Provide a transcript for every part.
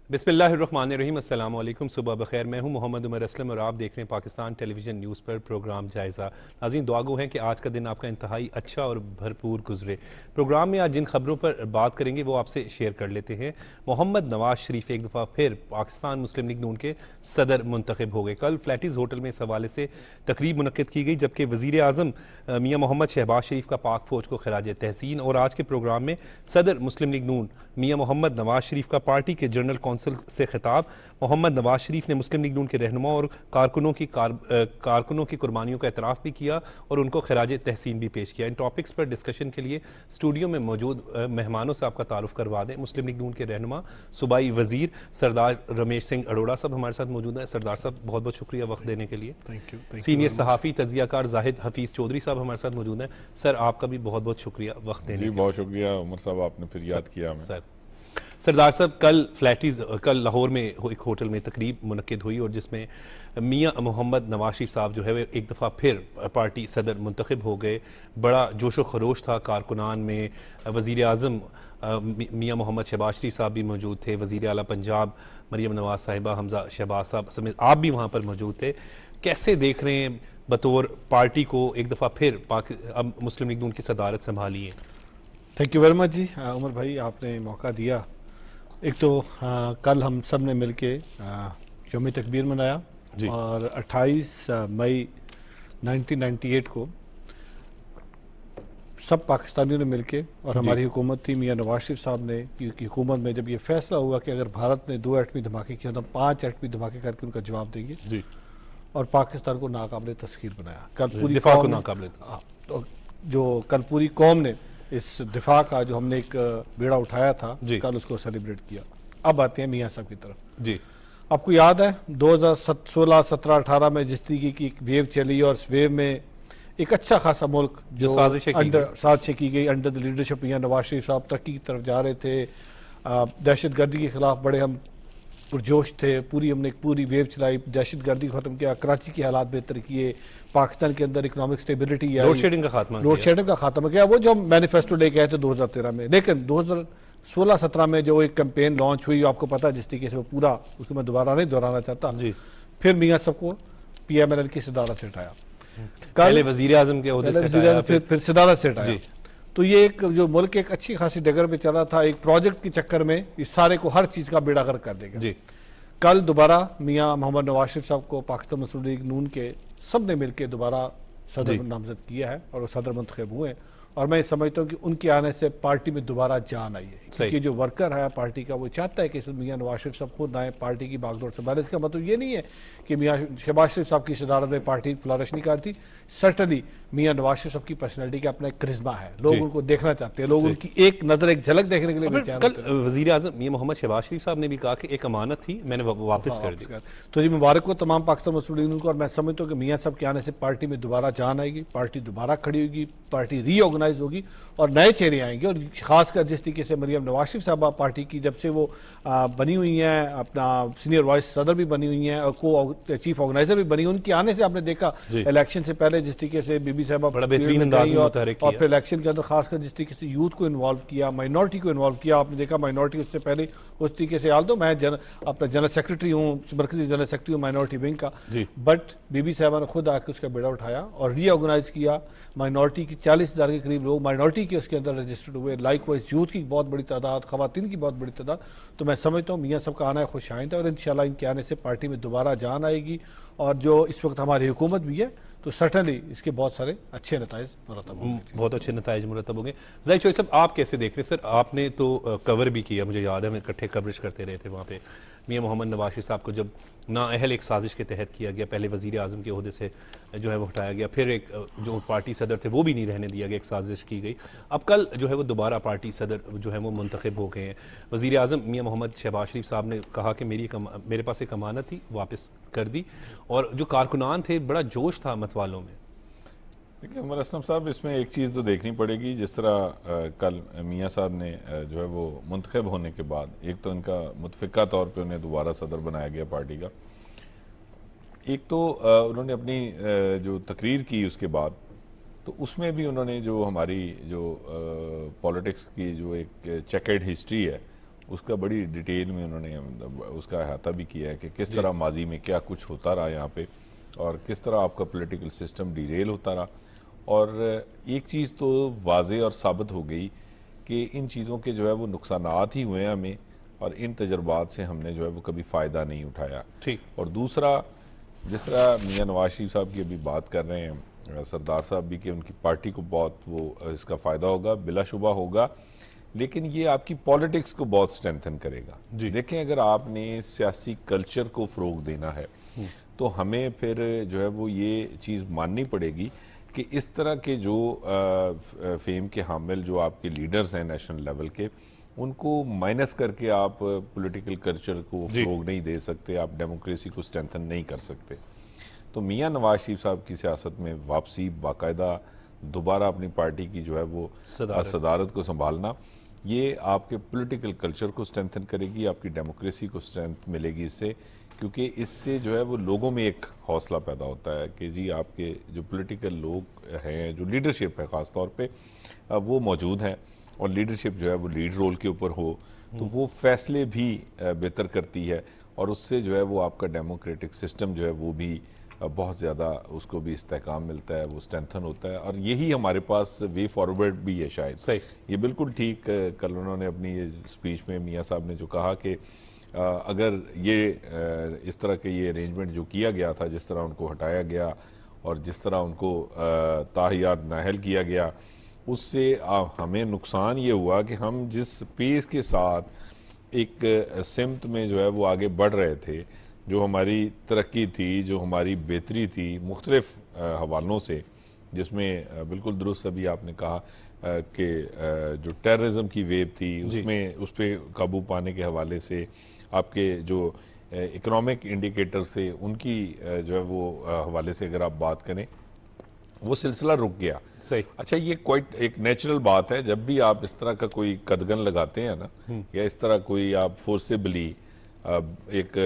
बिस्मिल्लाहिर्रहमानिर्रहीम, अस्सलाम वालेकुम, सुबह बखैर। मैं हूं मोहम्मद उमर असलम और आप देख रहे हैं पाकिस्तान टेलीविज़न न्यूज़ पर प्रोग्राम जायज़ा। नाज़रीन, दुआगो हैं कि आज का दिन आपका इंतहाई अच्छा और भरपूर गुजरे। प्रोग्राम में आज जिन खबरों पर बात करेंगे वो आपसे शेयर कर लेते हैं। मोहम्मद नवाज शरीफ एक दफ़ा फिर पाकिस्तान मुस्लिम लीग नून के सदर मुंतखब हो गए। कल फ्लैटिस होटल में इस हवाले से तकरीब मुनक्किद की गई, जबकि वज़ीर आज़म मियाँ मोहम्मद शहबाज शरीफ का पाक फ़ौज को खराज तहसीन। और आज के प्रोग्राम में सदर मुस्लिम लीग नून मियाँ मोहम्मद नवाज शरीफ का पार्टी के जनरल कौंसिल से खिताब। मोहम्मद नवाज शरीफ ने मुस्लिम लीग नून के रहनुमा और कारकुनों की कुर्बानियों का एतराफ़ भी किया और उनको खराज तहसीन भी पेश किया। इन टॉपिक्स पर डिस्कशन के लिए स्टूडियो में मौजूद मेहमानों से आपका तारुफ करवा दें। मुस्लिम लीग नून के रहनुमा सूबाई वज़ीर सरदार रमेश सिंह अरोड़ा साहब हमारे साथ मौजूद हैं। सरदार साहब, बहुत बहुत शुक्रिया वक्त देने के लिए। Thank you. सीनियर सहाफ़ी तजियाकार जाहिद हफीज़ चौधरी साहब हमारे साथ मौजूद हैं। सर, आपका भी बहुत बहुत शुक्रिया वक्त देने के लिए। बहुत शुक्रिया उमर साहब, आपने फिर याद किया हमें। सर, सरदार साहब, कल लाहौर में एक होटल में तकरीब मुनक्किद हुई और जिसमें मियाँ मोहम्मद नवाज शरीफ साहब जो है वो एक दफ़ा फिर पार्टी सदर मुंतखब हो गए। बड़ा जोश व खरोश था कारकुनान में। वज़ीर आज़म मियाँ मोहम्मद शहबाज शरीफ साहब भी मौजूद थे। वज़ीर आला पंजाब मरीम नवाज साहिबा, हमजा शहबाज साहब समेत आप भी वहाँ पर मौजूद थे। कैसे देख रहे हैं बतौर पार्टी को एक दफ़ा फिर अब मुस्लिम लीग नून की सदारत संभाली है? थैंक यू वेरी मच जी उमर भाई, आपने मौका दिया। एक तो कल हम सब ने मिल के यौम तकबीर मनाया और 28 मई 1998 को सब पाकिस्तानियों ने मिल के, और हमारी हुकूमत थी मियाँ नवाज शरीफ साहब ने, क्योंकि हुकूमत में जब ये फैसला हुआ कि अगर भारत ने 2 एटमी धमाके किए तो हम 5 एटमी धमाके करके उनका जवाब देंगे जी, और पाकिस्तान को नाकाबिल तस्खीर बनाया। कल पूरी दिफा को नाकाबिल, तो जो कल पूरी कौम ने इस दिफा का जो हमने एक बेड़ा उठाया था कल उसको सेलिब्रेट किया। अब आते हैं मियाँ साहब की तरफ जी। आपको याद है 2016, 17, 18 में जिस तरीके की एक वेव चली और इस वेव में एक अच्छा खासा मुल्क जो साजिशें की गई अंडर द लीडरशिप मियाँ नवाज शरीफ साहब तरक्की की तरफ जा रहे थे। दहशत गर्दी के खिलाफ बड़े हम पुरजोश थे। हमने एक पूरी वेव चलाई, दहशत गर्दी को खत्म किया, कराची के हालात बेहतर किए, पाकिस्तान के अंदर इकोनॉमिक स्टेबिलिटी आई, लोड शेडिंग का खात्मा किया। वो जो हम मैनिफेस्टो लेके आए थे 2013 में, लेकिन 2016-17 में जो एक कैंपेन लॉन्च हुई, आपको पता है जिस तरीके से वो पूरा, उसको मैं दोबारा नहीं दोहराना चाहता जी। फिर मियाँ सबको PMLN की सदारत से हटाया, पहले वजीर आजम के ओहदे से हटाया, फिर सदारत से हटाया। तो ये एक जो मुल्क एक अच्छी खासी डगर पे चल रहा था, एक प्रोजेक्ट के चक्कर में इस सारे को हर चीज़ का बेड़ा गर्क कर देगा जी। कल दोबारा मियाँ मोहम्मद नवाज शरीफ साहब को पाकिस्तान मुस्लिम लीग नून के सब ने मिलकर दोबारा सदर नामजद किया है और वो सदर मुंतखब हुए हैं। और मैं समझता हूँ कि उनके आने से पार्टी में दोबारा जान आई है, क्योंकि जो वर्कर है पार्टी का वो चाहता है कि मियाँ नवाज शरीफ साहब खुद आए, पार्टी की बागडोर संभाले। इसका मतलब ये नहीं है कि मियाँ शहबाज शरीफ साहब की सदारत में पार्टी फ्लरिश नहीं करती। सर्टनली मियाँ नवाज शरीफ साहब की पर्सनैलिटी का अपना एक करिश्मा है, लोग उनको देखना चाहते हैं, लोग उनकी एक नज़र, एक झलक देखने के लिए। कल वज़ीर आज़म मियाँ मोहम्मद शहबाज शरीफ साहब ने भी कहा कि एक अमानत थी, मैंने वापस कर दी। तो जी मुबारक हो तमाम पाकिस्तान मुस्लिम लीग को। और मैं समझता हूँ कि मियाँ साहब के आने से पार्टी में दोबारा जान आएगी, पार्टी दोबारा खड़ी होगी, पार्टी रीऑर्गेनाइज होगी और नए चेहरे आएंगे। और खासकर जिस तरीके से मरीम नवाज शरीफ साहबा पार्टी की जब से वो बनी हुई हैं, अपना सीनियर वाइस सदर भी बनी हुई हैं और को चीफ ऑर्गेनाइजर भी बनी, उनके आने से आपने देखा इलेक्शन से पहले जिस तरीके से बीबी साहबा बड़ा बेहतरीन अंदाज में और फिर इलेक्शन के अंदर खासकर जिस तरीके से यूथ को इन्वॉल्व किया, माइनॉरिटी को इन्वॉल्व किया। आपने देखा माइनॉरिटी उससे पहले उस तरीके से, तो मैं अपना जनरल सेक्रेटरी हूँ, मरकजी जनरल सेक्रेटरी हूँ माइनॉरिटी विंग का, बट बीबी साहबा ने खुद आकर उसका बेड़ा उठाया और रीऑर्गेनाइज किया। माइनॉरिटी की 40,000 के करीब लोग माइनॉरिटी के उसके अंदर रजिस्टर्ड हुए, लाइकवाइज यूथ की बहुत बड़ी तादाद, खवातीन की बहुत बड़ी तादाद। तो मैं समझता हूँ मियाँ सबका आना है खुश आइंदा और इंशाल्लाह इनके आने से पार्टी में दोबारा जान आएगी। और जो इस वक्त हमारी हुकूमत भी है तो सर्टनली इसके बहुत सारे अच्छे नताइज मुरतब होंगे, बहुत अच्छे नताइज मुरतब होंगे। ज़ाहिर चौधरी साहब, आप कैसे देख रहे हैं? सर, आपने तो कवर भी किया, मुझे याद है, हम इकट्ठे कवरेज करते रहे थे वहाँ पे। मियाँ मोहम्मद नवाज शरीफ साहब को जब नाअहल एक साजिश के तहत किया गया, पहले वज़ीर आज़म के ओहदे से जो है वो हटाया गया, फिर एक जो पार्टी सदर थे वो भी नहीं रहने दिया गया, एक साजिश की गई। अब कल जो है वो दोबारा पार्टी सदर जो है वो मुंतखब हो गए हैं। वज़ीर आज़म मियाँ मोहम्मद शहबाज शरीफ साहब ने कहा कि मेरे पास एक अमानत थी, वापस कर दी। और जो कारकुनान थे, बड़ा जोश था मत वालों में। देखिए उमर असलम साहब, इसमें एक चीज़ तो देखनी पड़ेगी। जिस तरह कल मियाँ साहब ने जो है वो मुंतखब होने के बाद, एक तो इनका मुतफ़िका तौर पे उन्हें दोबारा सदर बनाया गया पार्टी का, एक तो उन्होंने अपनी जो तकरीर की उसके बाद, तो उसमें भी उन्होंने जो हमारी जो पॉलिटिक्स की जो एक चेकर्ड हिस्ट्री है उसका बड़ी डिटेल में उन्होंने उसका अहाता भी किया है कि किस तरह माजी में क्या कुछ होता रहा यहाँ पे और किस तरह आपका पॉलिटिकल सिस्टम डिरेल होता रहा। और एक चीज़ तो वाज़े और साबित हो गई कि इन चीज़ों के जो है वो नुकसानात ही हुए हैं हमें, और इन तजर्बात से हमने जो है वो कभी फ़ायदा नहीं उठाया। ठीक। और दूसरा, जिस तरह मियाँ नवाज शरीफ साहब की अभी बात कर रहे हैं सरदार साहब भी, कि उनकी पार्टी को बहुत वो इसका फ़ायदा होगा, बिलाशुबा होगा, लेकिन ये आपकी पॉलिटिक्स को बहुत स्ट्रेंथन करेगा। देखें, अगर आपने सियासी कल्चर को फ़रोग देना है तो हमें फिर जो है वो ये चीज़ माननी पड़ेगी कि इस तरह के जो फेम के हामिल जो आपके लीडर्स हैं नेशनल लेवल के, उनको माइनस करके आप पॉलिटिकल कल्चर को फ़रोग नहीं दे सकते, आप डेमोक्रेसी को स्ट्रेंथन नहीं कर सकते। तो मियाँ नवाज शरीफ साहब की सियासत में वापसी, बाकायदा दोबारा अपनी पार्टी की जो है वो सदारत को संभालना, ये आपके पॉलिटिकल कल्चर को स्ट्रेंथन करेगी, आपकी डेमोक्रेसी को स्ट्रेंथ मिलेगी इससे, क्योंकि इससे जो है वो लोगों में एक हौसला पैदा होता है कि जी आपके जो पॉलिटिकल लोग हैं, जो लीडरशिप है ख़ास तौर पे, वो मौजूद हैं, और लीडरशिप जो है वो लीड रोल के ऊपर हो तो वो फैसले भी बेहतर करती है, और उससे जो है वो आपका डेमोक्रेटिक सिस्टम जो है वो भी बहुत ज़्यादा उसको भी इस्तेहकाम मिलता है, वो स्ट्रेंथन होता है, और यही हमारे पास वे फॉरवर्ड भी है शायद। सही। ये बिल्कुल ठीक, कल उन्होंने अपनी ये स्पीच में मियाँ साहब ने जो कहा कि अगर ये इस तरह के ये अरेंजमेंट जो किया गया था, जिस तरह उनको हटाया गया और जिस तरह उनको ताहियात नाहल किया गया, उससे हमें नुकसान ये हुआ कि हम जिस पेस के साथ एक सिमत में जो है वो आगे बढ़ रहे थे, जो हमारी तरक्की थी, जो हमारी बेहतरी थी मुख्तलिफ हवालों से, जिसमें बिल्कुल दुरुस्त अभी आपने कहा कि जो टेररिज्म की वेव थी उसमें उस पर काबू पाने के हवाले से, आपके जो इकोनॉमिक इंडिकेटर से उनकी जो है वो हवाले से अगर आप बात करें, वो सिलसिला रुक गया। सही। अच्छा, ये क्वाइट एक नेचुरल बात है, जब भी आप इस तरह का कोई कदगन लगाते हैं ना, या इस तरह कोई आप फोर्सेबली एक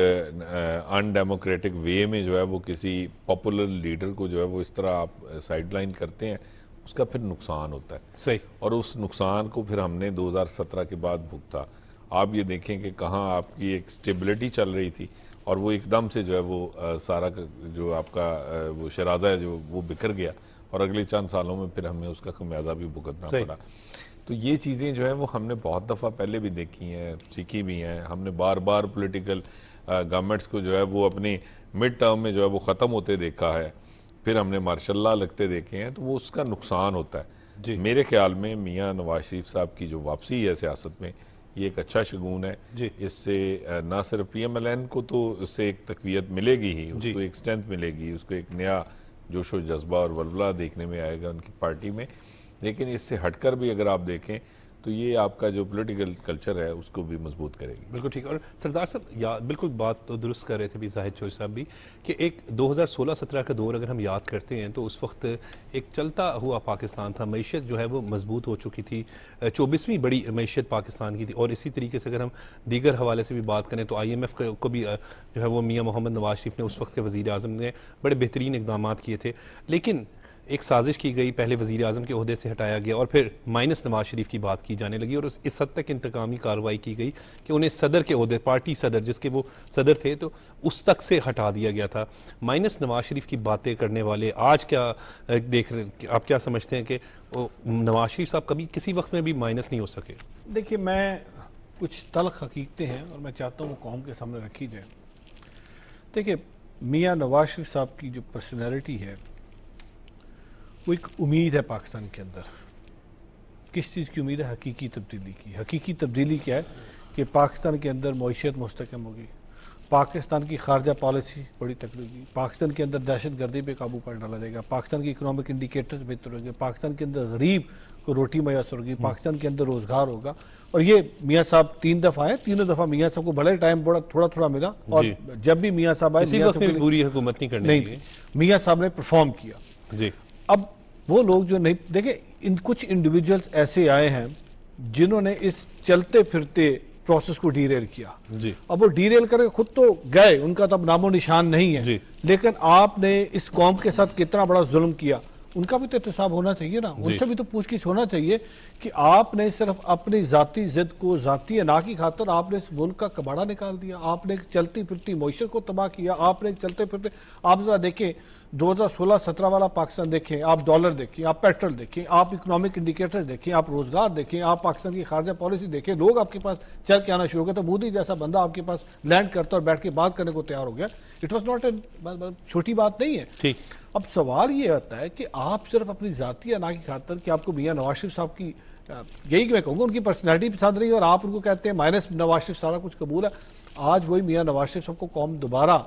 अनडेमोक्रेटिक वे में जो है वो किसी पॉपुलर लीडर को जो है वो इस तरह आप साइडलाइन करते हैं, उसका फिर नुकसान होता है। सही। और उस नुकसान को फिर हमने 2017 के बाद भुगता। आप ये देखें कि कहाँ आपकी एक स्टेबिलिटी चल रही थी और वो एकदम से जो है वो सारा जो आपका वो शराजा है जो वो बिखर गया, और अगले चंद सालों में फिर हमें उसका खमियाजा भी भुगतना पड़ा। तो ये चीज़ें जो है वो हमने बहुत दफ़ा पहले भी देखी हैं, सीखी भी हैं। हमने बार बार पॉलिटिकल गवर्नमेंट्स को जो है वो अपनी मिड टर्म में जो है वो ख़त्म होते देखा है, फिर हमने मार्शल लॉ लगते देखे हैं, तो वो उसका नुकसान होता है। मेरे ख्याल में मियाँ नवाज शरीफ साहब की जो वापसी है सियासत में, ये एक अच्छा शगुन है। इससे ना सिर्फ PMLN को तो इससे एक तकवीयत मिलेगी ही, उसको एक स्ट्रेंथ मिलेगी, उसको एक नया जोशो जज्बा और वल्वला देखने में आएगा उनकी पार्टी में, लेकिन इससे हटकर भी अगर आप देखें तो ये आपका जो पॉलिटिकल कल्चर है उसको भी मजबूत करेगी। बिल्कुल ठीक। और सरदार साहब बिल्कुल बात तो दुरुस्त कर रहे थे भी जाहिद चौधरी साहब भी, कि एक 2016-17 का दौर अगर हम याद करते हैं तो उस वक्त एक चलता हुआ पाकिस्तान था, मईशत जो है वो मजबूत हो चुकी थी, 24वीं बड़ी मईशत पाकिस्तान की थी। और इसी तरीके से अगर हम दीगर हवाले से भी बात करें तो IMF को भी जो है वो मियाँ मोहम्मद नवाज शरीफ ने, उस वक्त के वज़ीर आज़म ने बड़े बेहतरीन इक़दाम किए थे, लेकिन एक साजिश की गई, पहले वज़ीर आज़म के ओहदे से हटाया गया और फिर माइनस नवाज शरीफ की बात की जाने लगी, और इस हद तक इंतकामी कार्रवाई की गई कि उन्हें सदर के ओहदे, पार्टी सदर जिसके वो सदर थे, तो उस तक से हटा दिया गया था। माइनस नवाज शरीफ की बातें करने वाले आज क्या देख रहे, आप क्या समझते हैं कि नवाज शरीफ साहब कभी किसी वक्त में भी माइनस नहीं हो सके? देखिए, मैं कुछ तल्ख हकीकतें हैं और मैं चाहता हूँ वो कौम के सामने रखी जाए। देखिए, मियाँ नवाज शरीफ साहब की जो पर्सनैलिटी है वो एक उम्मीद है पाकिस्तान के अंदर। किस चीज़ की उम्मीद है? हकीकी तब्दीली की। हकीकी तब्दीली क्या है कि पाकिस्तान के अंदर मईशत मुस्तकम होगी, पाकिस्तान की खारजा पॉलिसी बड़ी तकड़ी होगी, पाकिस्तान के अंदर दहशत गर्दी पे काबू पर डाला जाएगा, पाकिस्तान की इकोनॉमिक इंडिकेटर्स बेहतर होंगे, पाकिस्तान के अंदर गरीब को रोटी मैसर होगी, पाकिस्तान के अंदर रोज़गार होगा। और ये मियाँ साहब 3 दफ़ा आए, तीनों दफ़ा मियाँ साहब को भले टाइम थोड़ा थोड़ा मिला, और जब भी मियाँ साहब आए पूरी हुकूमत नहीं थी, मियाँ साहब ने परफॉर्म किया जी। अब वो लोग जो नहीं, देखें, कुछ इंडिविजुअल्स ऐसे आए हैं जिन्होंने इस चलते फिरते प्रोसेस को डीरेल किया जी। अब वो डीरेल करके खुद तो गए, उनका तो अब नामो निशान नहीं है, लेकिन आपने इस कौम के साथ कितना बड़ा जुल्म किया, उनका भी तो एहतसाब होना चाहिए ना, उनसे भी तो पूछगिछ होना चाहिए कि आपने सिर्फ अपनी जाती जिद को, जाती अना की खातर आपने इस मुल्क का कबाड़ा निकाल दिया, आपने चलती फिरती मईशत को तबाह किया, आपने चलते फिरते, आप जरा देखें 2016-17 वाला पाकिस्तान देखें, आप डॉलर देखें, आप पेट्रोल देखें, आप इकोनॉमिक इंडिकेटर्स देखें, आप रोजगार देखें, आप पाकिस्तान की खारजा पॉलिसी देखें, लोग आपके पास चल के आना शुरू हो गए। तो मोदी जैसा बंदा आपके पास लैंड करता और बैठ के बात करने को तैयार हो गया। इट वॉज नॉट ए छोटी बात नहीं है। ठीक, अब सवाल ये आता है कि आप सिर्फ अपनी जाती अना की खातर कि आपको मियां नवाज शरीफ साहब की, यही मैं कहूँगा, उनकी पर्सनैलिटी पसंद नहीं और आप उनको कहते हैं माइनस नवाज शरीफ सारा कुछ कबूल है। आज वही मियां नवाज शरीफ साहब को कौम दोबारा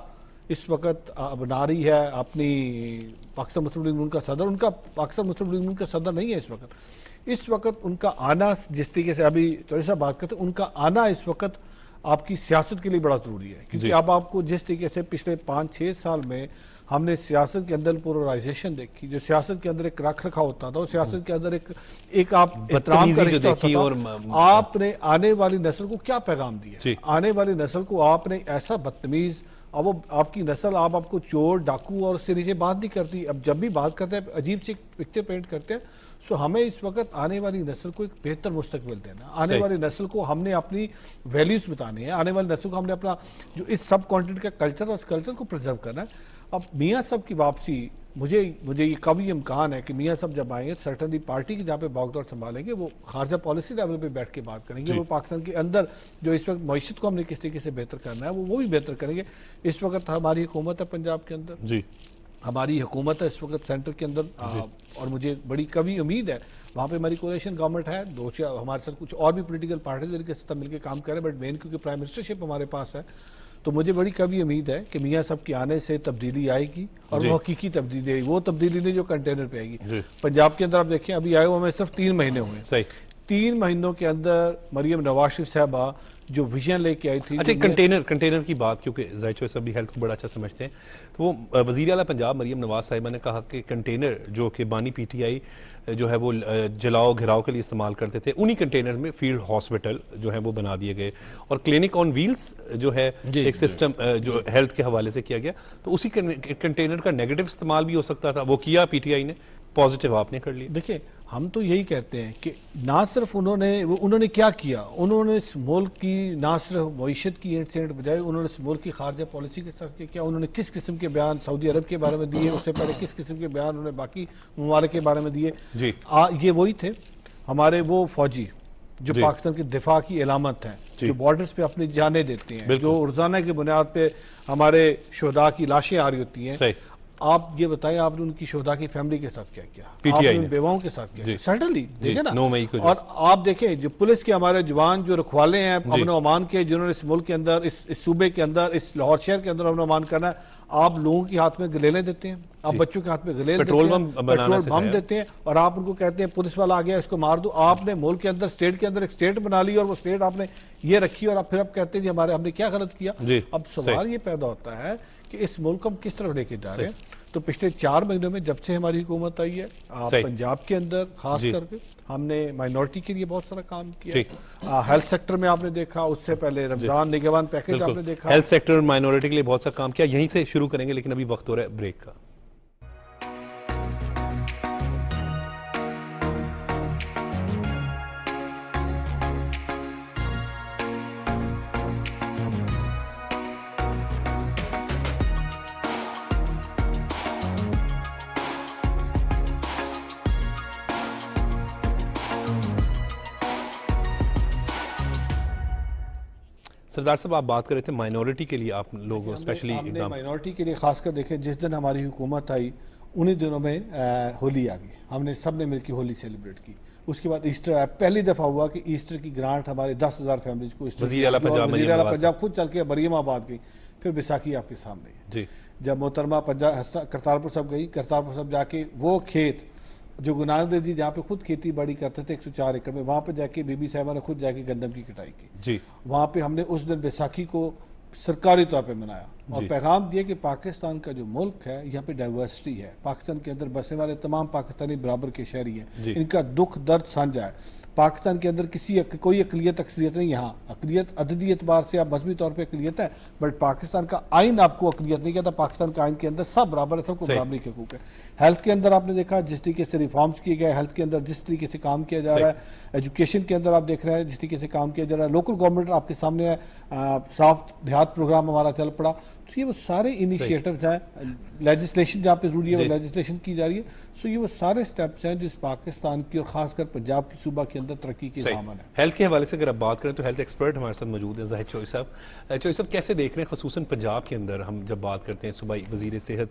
इस वक्त बना रही है अपनी पाकिस्तान मुस्लिम लीग नून का सदर। उनका पाकिस्तान मुस्लिम लीग नून का सदर नहीं है इस वक्त उनका आना, जिस तरीके से अभी चौधरी साहब बात करते हैं, उनका आना इस वक्त आपकी सियासत के लिए बड़ा ज़रूरी है। क्योंकि अब आपको जिस तरीके से पिछले 5-6 साल में हमने सियासत के अंदर पोलराइजेशन देखी, जो सियासत के अंदर एक रख रखा होता था, सियासत के अंदर एक आप एहतराम का रिश्ता होता था। आपने आने वाली नस्ल को क्या पैगाम दिया? आने वाली नस्ल को आपने ऐसा बदतमीज, अब वो आपकी नस्ल आपको चोर, डाकू और उससे नीचे बात नहीं करती। अब जब भी बात करते हैं अजीब सी पिक्चर पेंट करते हैं। सो हमें इस वक्त आने वाली नस्ल को एक बेहतर मुस्तकबिल देना, आने वाली नस्ल को हमने अपनी वैल्यूज बतानी है, आने वाली नस्ल को हमने अपना जो इस सब कॉन्टिनेंट का कल्चर, उस कल्चर को प्रिजर्व करना है। अब मियाँ साहब की वापसी, मुझे ये कभी इम्कान है कि मियाँ साहब जब आएंगे सर्टनली पार्टी की जहाँ पे बागडोर संभालेंगे, वो खारजा पॉलिसी लेवल पे बैठ के बात करेंगे। वो पाकिस्तान के अंदर जो इस वक्त मईशत को हमने किस तरीके से बेहतर करना है वो भी बेहतर करेंगे। इस वक्त हमारी हुकूमत है पंजाब के अंदर जी, हमारी हुकूमत है इस वक्त सेंटर के अंदर, और मुझे बड़ी कभी उम्मीद है वहाँ पे हमारी कोalition गवर्नमेंट है, दो हमारे साथ कुछ और भी पोलिटिकल पार्टी जिनके साथ मिलकर काम करें, बट मेन क्योंकि प्राइम मिनिस्टरशिप हमारे पास है, तो मुझे बड़ी कभी उम्मीद है कि मियाँ साहब के आने से तब्दीली आएगी और वो हकीकी तब्दीली आएगी, वो तब्दीली नहीं जो कंटेनर पे आएगी। पंजाब के अंदर आप देखें अभी आए हुए हमें सिर्फ 3 महीने हुए, सही 3 महीनों के अंदर मरियम नवाज शरीफ साहबा जो विजन लेके आई थी। अच्छा, कंटेनर की बात, क्योंकि ज़ाहिर सभी हेल्थ को बड़ा अच्छा समझते हैं, तो वो वज़ीर आला पंजाब मरियम नवाज साहिबा ने कहा कि कंटेनर जो कि बानी पीटीआई जो है वो जलाओ घिराव के लिए इस्तेमाल करते थे, उन्हीं कंटेनर में फील्ड हॉस्पिटल जो है वो बना दिए गए और क्लिनिक ऑन व्हील्स जो है एक सिस्टम जो हेल्थ के हवाले से किया गया। तो उसी कंटेनर का नेगेटिव इस्तेमाल भी हो सकता था, वो किया पीटीआई ने, पॉजिटिव आपने कर लिया। देखिए हम तो यही कहते हैं कि ना सिर्फ उन्होंने क्या किया, उन्होंने इस मुल्क की ना सिर्फ मईशत की एंड बजाय उन्होंने इस मुल्क की खारजा पॉलिसी के साथ क्या, उन्होंने किस किस्म के बयान सऊदी अरब के बारे में दिए, उससे पहले किस किस्म के बयान उन्होंने बाकी ममालिक के बारे में दिए। ये वही थे हमारे वो फौजी जो पाकिस्तान की दिफा की अलामत है, जो बॉर्डर्स पे अपनी जानें देते हैं, जो रोजाना की बुनियाद पे हमारे शोहदा की लाशें आ रही होती हैं। आप ये बताएं आपने उनकी शोहदा की फैमिली के साथ क्या किया, आपने उन बेवाओं के साथ क्या? सर्टनली देखे ना। और आप देखें जो पुलिस के हमारे जवान जो रखवाले हैं अमन अमान के, जिन्होंने इस मुल्क के अंदर, इस सूबे के अंदर, इस लाहौर शहर के अंदर अमन अमान करना है, आप लोगों के हाथ में गलेले देते हैं, आप बच्चों के हाथ में गलेले पेट्रोल बम देते हैं और आप उनको कहते हैं पुलिस वाला आ गया इसको मार दो। आपने मुल्क के अंदर, स्टेट के अंदर एक स्टेट बना ली और वो स्टेट आपने ये रखी और आप फिर आप कहते हैं हमने क्या गलत किया। अब सवाल ये पैदा होता है कि इस मुल्क को हम किस तरफ लेके जा रहे हैं। तो पिछले 4 महीनों में जब से हमारी हुकूमत आई है पंजाब के अंदर खास करके हमने माइनॉरिटी के लिए बहुत सारा काम किया। हेल्थ सेक्टर में आपने देखा, उससे पहले रमजान निगहबान पैकेज आपने देखा, हेल्थ सेक्टर और माइनॉरिटी के लिए बहुत सारा काम किया। यहीं से शुरू करेंगे लेकिन अभी वक्त हो रहा है ब्रेक का। सरदार साहब आप बात कर रहे थे माइनॉरिटी के लिए, आप लोग स्पेशली माइनॉरिटी के लिए खासकर देखें, जिस दिन हमारी हुकूमत आई उन्हीं दिनों में होली आ गई, हमने सब ने मिलकर होली सेलिब्रेट की। उसके बाद ईस्टर आया, पहली दफ़ा हुआ कि ईस्टर की ग्रांट हमारे 10,000 फैमिलीज को वज़ीर आला पंजाब खुद चल के मरियमाबाद गई। फिर बैसाखी आपके सामने जी, जब मोहतरमा करतारपुर साहब गई, करतारपुर साहब जाके वो खेत जो गुनानंद जी जहाँ पे खुद खेती बाड़ी करते थे 104 एकड़ में, वहाँ पे जाके बीबी साहिबा ने खुद जाके गंदम की कटाई की जी। वहाँ पे हमने उस दिन बैसाखी को सरकारी तौर पे मनाया और पैगाम दिया कि पाकिस्तान का जो मुल्क है यहाँ पे डाइवर्सिटी है, पाकिस्तान के अंदर बसने वाले तमाम पाकिस्तानी बराबर के शहरी हैं, इनका दुख दर्द साझा है। पाकिस्तान के अंदर कोई अकलियत अक्सरियत नहीं। यहाँ अकलियत अददी एतबार से आप मजहबी तौर पर अकलियत है, बट पाकिस्तान का आइन आपको अकलियत नहीं कहता। पाकिस्तान का आइन के अंदर सब बराबर है, सबको बराबरी के हकूक है। हेल्थ के अंदर आपने देखा जिस तरीके से रिफॉर्म्स किए गए, हेल्थ के अंदर जिस तरीके से काम किया जा रहा है, एजुकेशन के अंदर आप देख रहे हैं जिस तरीके से काम किया जा रहा है, लोकल गवर्नमेंट आपके सामने है, साफ देहात प्रोग्राम हमारा चल पड़ा। तो ये वो सारे इनिशिएटिव्स हैं, लेजिस्लेशन जहाँ पे जरूरी है वो लेजिस्लेशन की जा रही है। सो ये वो सारे स्टेप्स हैं जिस पाकिस्तान की और खासकर पंजाब की सूबा के अंदर तरक्की के दामन है। हेल्थ के हवाले से अगर आप बात करें तो हेल्थ एक्सपर्ट हमारे साथ मौजूद हैं, जाहिद चौधरी साहब। चौधरी साहब, कैसे देख रहे हैं खसूसन पंजाब के अंदर हम जब बात करते हैं सूबाई वज़ीर सेहत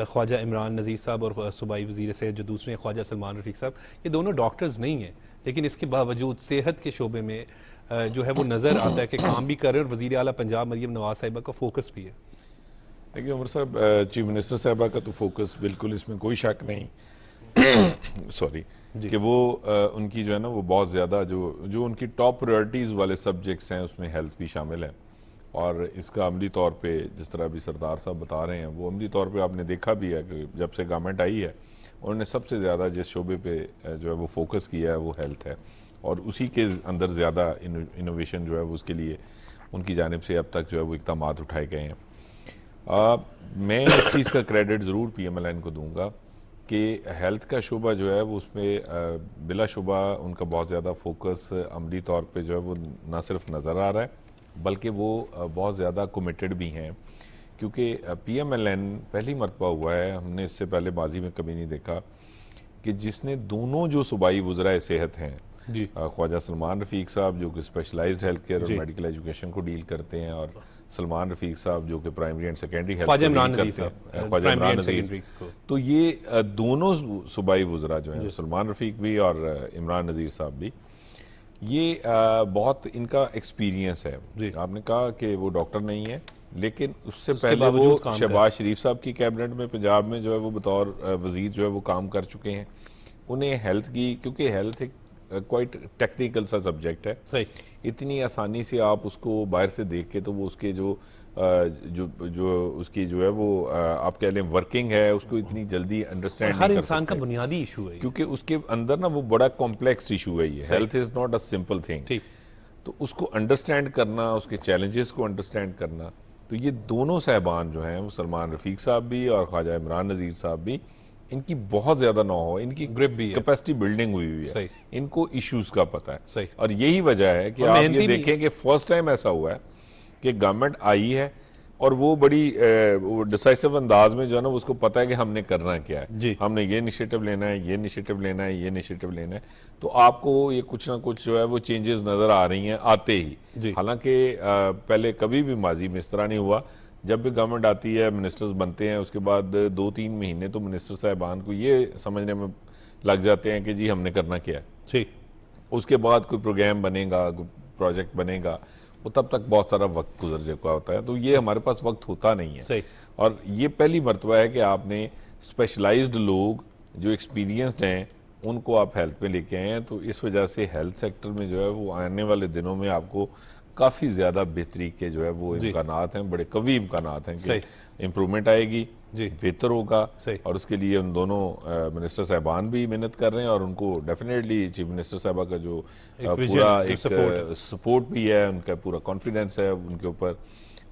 ख्वाजा इमरान नज़ीर साहब और सूबाई वज़ीर सेहत जो दूसरे हैं ख्वाजा सलमान रफ़ीक साहब, ये दोनों डॉक्टर्स नहीं हैं, लेकिन इसके बावजूद सेहत के शोबे में जो है वो नज़र आता है कि काम भी कर रहे हैं और वज़ीर आला पंजाब मरियम नवाज साहिबा का फोकस भी है। देखिए उमर साहब, चीफ मिनिस्टर साहबा का तो फोकस बिल्कुल, इसमें कोई शक नहीं सॉरी कि वो उनकी जो है ना वो बहुत ज़्यादा जो उनकी टॉप प्रायोरिटीज़ वाले सब्जेक्ट्स हैं उसमें हेल्थ भी शामिल है। और इसका अमली तौर पे जिस तरह अभी सरदार साहब बता रहे हैं वो अमली तौर पे आपने देखा भी है कि जब से गवर्नमेंट आई है उन्होंने सबसे ज़्यादा जिस शोबे पे जो है वो फोकस किया है वो हेल्थ है, और उसी के अंदर ज़्यादा इनोवेशन जो है वो उसके लिए उनकी जानिब से अब तक जो है वो इक़दामात उठाए गए हैं। मैं इस चीज़ का क्रेडिट ज़रूर PMLN को दूंगा कि हेल्थ का शुबा जो है वो उसमें बिलाशुबा उनका बहुत ज़्यादा फोकस अमली तौर पे जो है वो ना सिर्फ नज़र आ रहा है बल्कि वो बहुत ज़्यादा कमिटेड भी हैं, क्योंकि PMLN पहली मरतबा हुआ है, हमने इससे पहले माजी में कभी नहीं देखा कि जिसने दोनों जो सूबाई वज़राए सेहत हैं, ख्वाजा सलमान रफ़ीक साहब जो कि स्पेशलाइज्ड हेल्थ केयर और मेडिकल एजुकेशन को डील करते हैं, और सलमान रफ़ीक साहब जो कि primary and secondary health Khwaja Imran Nazir, तो ये दोनों सूबाई वज़रा जो हैं, सलमान रफ़ीक भी और इमरान नज़ीर साहब भी, ये बहुत इनका एक्सपीरियंस है। आपने कहा कि वो डॉक्टर नहीं है, लेकिन उससे पहले वो शहबाज शरीफ साहब की कैबिनेट में पंजाब में जो है वो बतौर वज़ीर जो है वो काम कर चुके हैं। उन्हें हेल्थ की, क्योंकि हेल्थ एक क्वाइट टेक्निकल सा सब्जेक्ट है, सही इतनी आसानी से आप उसको बाहर से देख के तो वो उसके जो उसकी जो है वो आप कह लें वर्किंग है उसको इतनी जल्दी अंडरस्टैंड हर इंसान का बुनियादी इशू है, क्योंकि उसके अंदर ना वो बड़ा कॉम्प्लेक्स इशू है। ये health is not a simple thing, तो उसको अंडरस्टैंड करना, उसके चैलेंजेस को अंडरस्टैंड करना, तो ये दोनों साहबान जो हैं वो सलमान रफ़ीक साहब भी और ख्वाजा इमरान नज़ीर साहब भी, इनकी बहुत ज्यादा ना हो, इनकी ग्रिप भी कैपेसिटी बिल्डिंग हुई है, इनको इश्यूज का पता है, और यही वजह है कि आप ये देखें कि फर्स्ट टाइम ऐसा हुआ है कि गवर्नमेंट आई है और वो बड़ी डिसाइसिव अंदाज में जो है ना उसको पता है कि हमने करना क्या है, हमने ये इनिशिएटिव लेना है, ये इनिशिएटिव लेना है, ये इनिशिएटिव लेना है, तो आपको ये कुछ ना कुछ जो है वो चेंजेस नजर आ रही हैं आते ही। हालांकि पहले कभी भी माजी में इस तरह नहीं हुआ, जब भी गवर्नमेंट आती है, मिनिस्टर्स बनते हैं, उसके बाद 2-3 महीने तो मिनिस्टर साहबान को ये समझने में लग जाते हैं कि जी हमने करना क्या है, ठीक, उसके बाद कोई प्रोग्राम बनेगा, कोई प्रोजेक्ट बनेगा, वो तब तक बहुत सारा वक्त गुजर चुका होता है, तो ये हमारे पास वक्त होता नहीं है। और ये पहली मरतबा है कि आपने स्पेशलाइज्ड लोग जो एक्सपीरियंसड हैं उनको आप हेल्थ में लेके आए हैं, तो इस वजह से हेल्थ सेक्टर में जो है वो आने वाले दिनों में आपको काफ़ी ज़्यादा बेहतरी के जो है वो इम्कानात हैं, बड़े कवी इम्कानात हैं कि इम्प्रूवमेंट आएगी, बेहतर होगा, और उसके लिए उन दोनों मिनिस्टर साहबान भी मेहनत कर रहे हैं, और उनको डेफिनेटली चीफ मिनिस्टर साहबा का जो पूरा एक सपोर्ट भी है, उनका पूरा कॉन्फिडेंस है उनके ऊपर,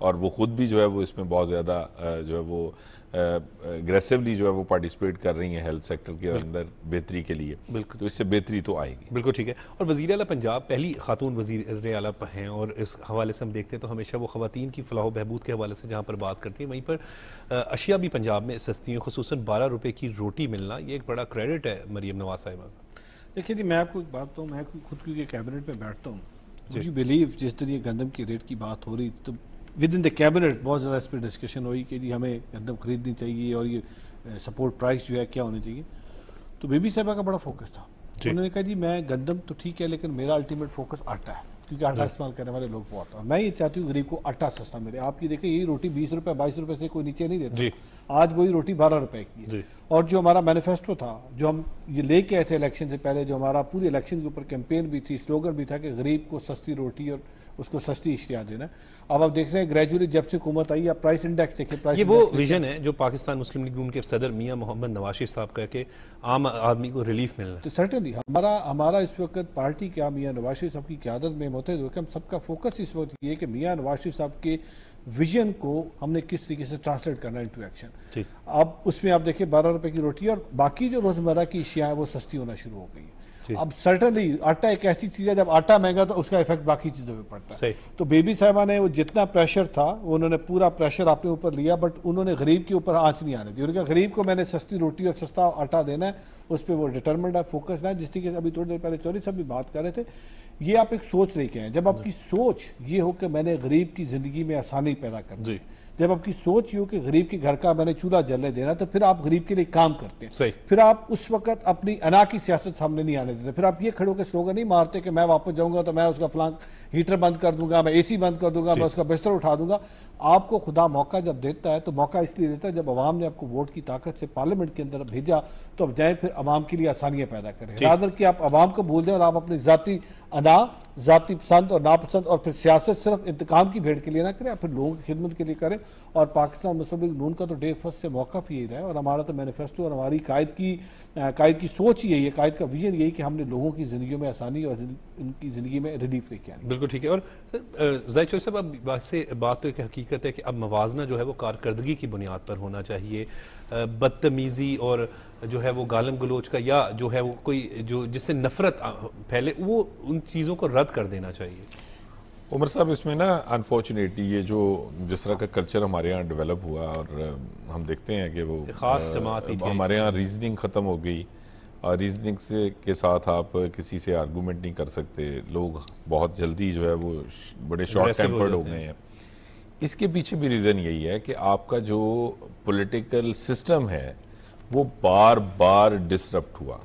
और वो खुद भी जो है वो इसमें बहुत ज़्यादा जो है वो एग्रेसिवली जो है वो पार्टिसिपेट कर रही हैं हेल्थ सेक्टर के अंदर बेहतरी के लिए, बिल्कुल, तो इससे बेहतरी तो आएगी। बिल्कुल ठीक है। और वज़ीर आला पंजाब पहली खातून वज़ीर आला हैं, और इस हवाले से हम देखते हैं तो हमेशा वो ख़वातीन की फलाह बहबूद के हवाले से जहाँ पर बात करती हैं, वहीं पर अशिया भी पंजाब में सस्ती हैं, खुसूसन 12 रुपये की रोटी मिलना, ये एक बड़ा क्रेडिट है मरियम नवाज साहिबा का। देखिए जी, मैं आपको एक बात बताऊँ, मैं खुद क्योंकि कैबिनेट में बैठता हूँ, मुझे बिलीव जिस तरह गंदम की रेट की बात हो रही, तो विद इन द कैबिनेट बहुत ज़्यादा इस पर डिस्कशन हुई कि जी हमें गंदम खरीदनी चाहिए और ये सपोर्ट प्राइस जो है क्या होनी चाहिए। तो बीबी साहबा का बड़ा फोकस था, उन्होंने कहा जी मैं गंदम तो ठीक है लेकिन मेरा अल्टीमेट फोकस आटा है, क्योंकि आटा इस्तेमाल करने वाले लोग बहुत हैं। मैं ये चाहती हूँ गरीब को आटा सस्ता मिले। आप ये देखिए, यही रोटी 20 रुपये 22 रुपये से कोई नीचे नहीं देता, आज वही रोटी 12 रुपये की है। और जो हमारा मैनिफेस्टो था, जो हम ये लेके आए थे इलेक्शन से पहले, जो हमारा पूरी इलेक्शन के ऊपर कैंपेन भी थी, स्लोगन भी था कि गरीब को सस्ती रोटी और उसको सस्ती इश्तिया देना। अब आप देख रहे हैं ग्रेजुअली जब से हुकूमत आई, आप प्राइस इंडेक्स देखिए, प्राइस ये वो विजन है जो पाकिस्तान मुस्लिम लीग नून के सदर मियां मोहम्मद नवाज शरीफ साहब का कि आम आदमी को रिलीफ मिलना। तो सर्टेनली हमारा इस वक्त पार्टी क्या मियां नवाज शरीफ साहब की क़यादत में मुतहद होकर हम सबका फोकस इस वक्त ये है कि मियां नवाज शरीफ साहब के विजन को हमने किस तरीके से ट्रांसलेट करना इनटू एक्शन। अब उसमें आप देखिए 12 रुपए की रोटी और बाकी जो रोजमर्रा की अशिया है वो सस्ती होना शुरू हो गई है। अब सर्टनली आटा एक ऐसी चीज है, जब आटा महंगा तो उसका इफेक्ट बाकी चीजों पे पड़ता है। तो बेबी साहिबा ने वो जितना प्रेशर था उन्होंने पूरा प्रेशर अपने ऊपर लिया, बट उन्होंने गरीब के ऊपर आंच नहीं आने दी। उन्होंने कहा गरीब को मैंने सस्ती रोटी और सस्ता आटा देना है, उस पर वो डिटर्मिन्ड है, फोकस्ड है। जिस तरीके से अभी थोड़ी देर पहले चौधरी साहब भी बात कर रहे थे, ये आप एक सोच लेके आए। जब आपकी सोच ये हो कि मैंने गरीब की जिंदगी में आसानी पैदा कर दी, जब आपकी सोच ये हो कि गरीब के घर का मैंने चूल्हा जलने देना, तो फिर आप गरीब के लिए काम करते हैं। फिर आप उस वक्त अपनी अना की सियासत सामने नहीं आने देते। फिर आप ये खड़े होकर स्लोगन नहीं मारते कि मैं वापस जाऊंगा तो मैं उसका फलां हीटर बंद कर दूंगा, मैं एसी बंद कर दूंगा, मैं उसका बिस्तर उठा दूंगा। आपको खुदा मौका जब देता है तो मौका इसलिए देता है जब अवाम ने आपको वोट की ताकत से पार्लियामेंट के अंदर भेजा, तो अब जाए फिर अवाम के लिए आसानियां पैदा करें, रादर कि आप अवाम को भूल जाए और आप अपनी जाती अना, जाती पसंद और नापसंद और फिर सियासत सिर्फ इंतकाम की भेड़ के लिए ना करें, आप फिर लोगों की खिदमत के लिए करें। और पाकिस्तान मुस्लिम लीग नून का तो डे फर्स्ट से मौक़िफ़ यही रहा है, और हमारा तो मैनिफेस्टो और हमारी कायद की सोच यही है, कायद का विजन यही कि हमने लोगों की ज़िंदगी में आसानी और उनकी ज़िंदगी में रिलीफ लेके आनी। बिल्कुल ठीक है। और ज़ाहिर चौधरी साहब, अब बात तो एक हकीकत है कि अब मवाजना जो है वो कारकर्दगी की बुनियाद पर होना चाहिए। बदतमीज़ी और जो है वो गालम गलोच का या जो है वो कोई जो जिससे नफरत फैले, वो उन चीज़ों को रद्द कर देना चाहिए। उमर साहब, इसमें ना अनफॉर्चुनेटली ये जो जिस तरह का कल्चर हमारे यहाँ डेवलप हुआ, और हम देखते हैं कि वो खास जमात हमारे यहाँ रीजनिंग ख़त्म हो गई, और रीजनिंग से के साथ आप किसी से आर्गूमेंट नहीं कर सकते। लोग बहुत जल्दी जो है वो बड़े शॉर्ट टेम्पर्ड हो गए हैं। इसके पीछे भी रीज़न यही है कि आपका जो पॉलिटिकल सिस्टम है वो बार बार डिसरप्ट हुआ,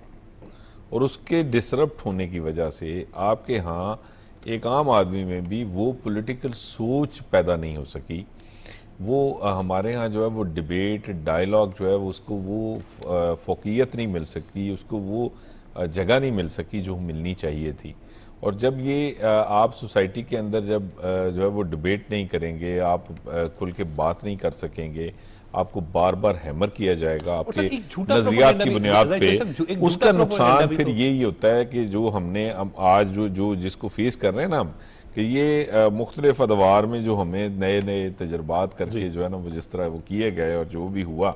और उसके डिसरप्ट होने की वजह से आपके यहाँ एक आम आदमी में भी वो पॉलिटिकल सोच पैदा नहीं हो सकी। वो हमारे यहाँ जो है वो डिबेट डायलॉग जो है वो उसको वो फोकियत नहीं मिल सकी, उसको वो जगह नहीं मिल सकी जो मिलनी चाहिए थी। और जब ये आप सोसाइटी के अंदर जब जो है वो डिबेट नहीं करेंगे, आप खुल के बात नहीं कर सकेंगे, आपको बार बार हैमर किया जाएगा आपके नजरियात की बुनियाद पे, उसका नुकसान फिर यही होता है कि जो हमने आज जो जिसको फेस कर रहे हैं ना, कि ये मुख्तलिफ अदवार में जो हमें नए नए तजर्बात करके जो है ना वो जिस तरह वो किए गए और जो भी हुआ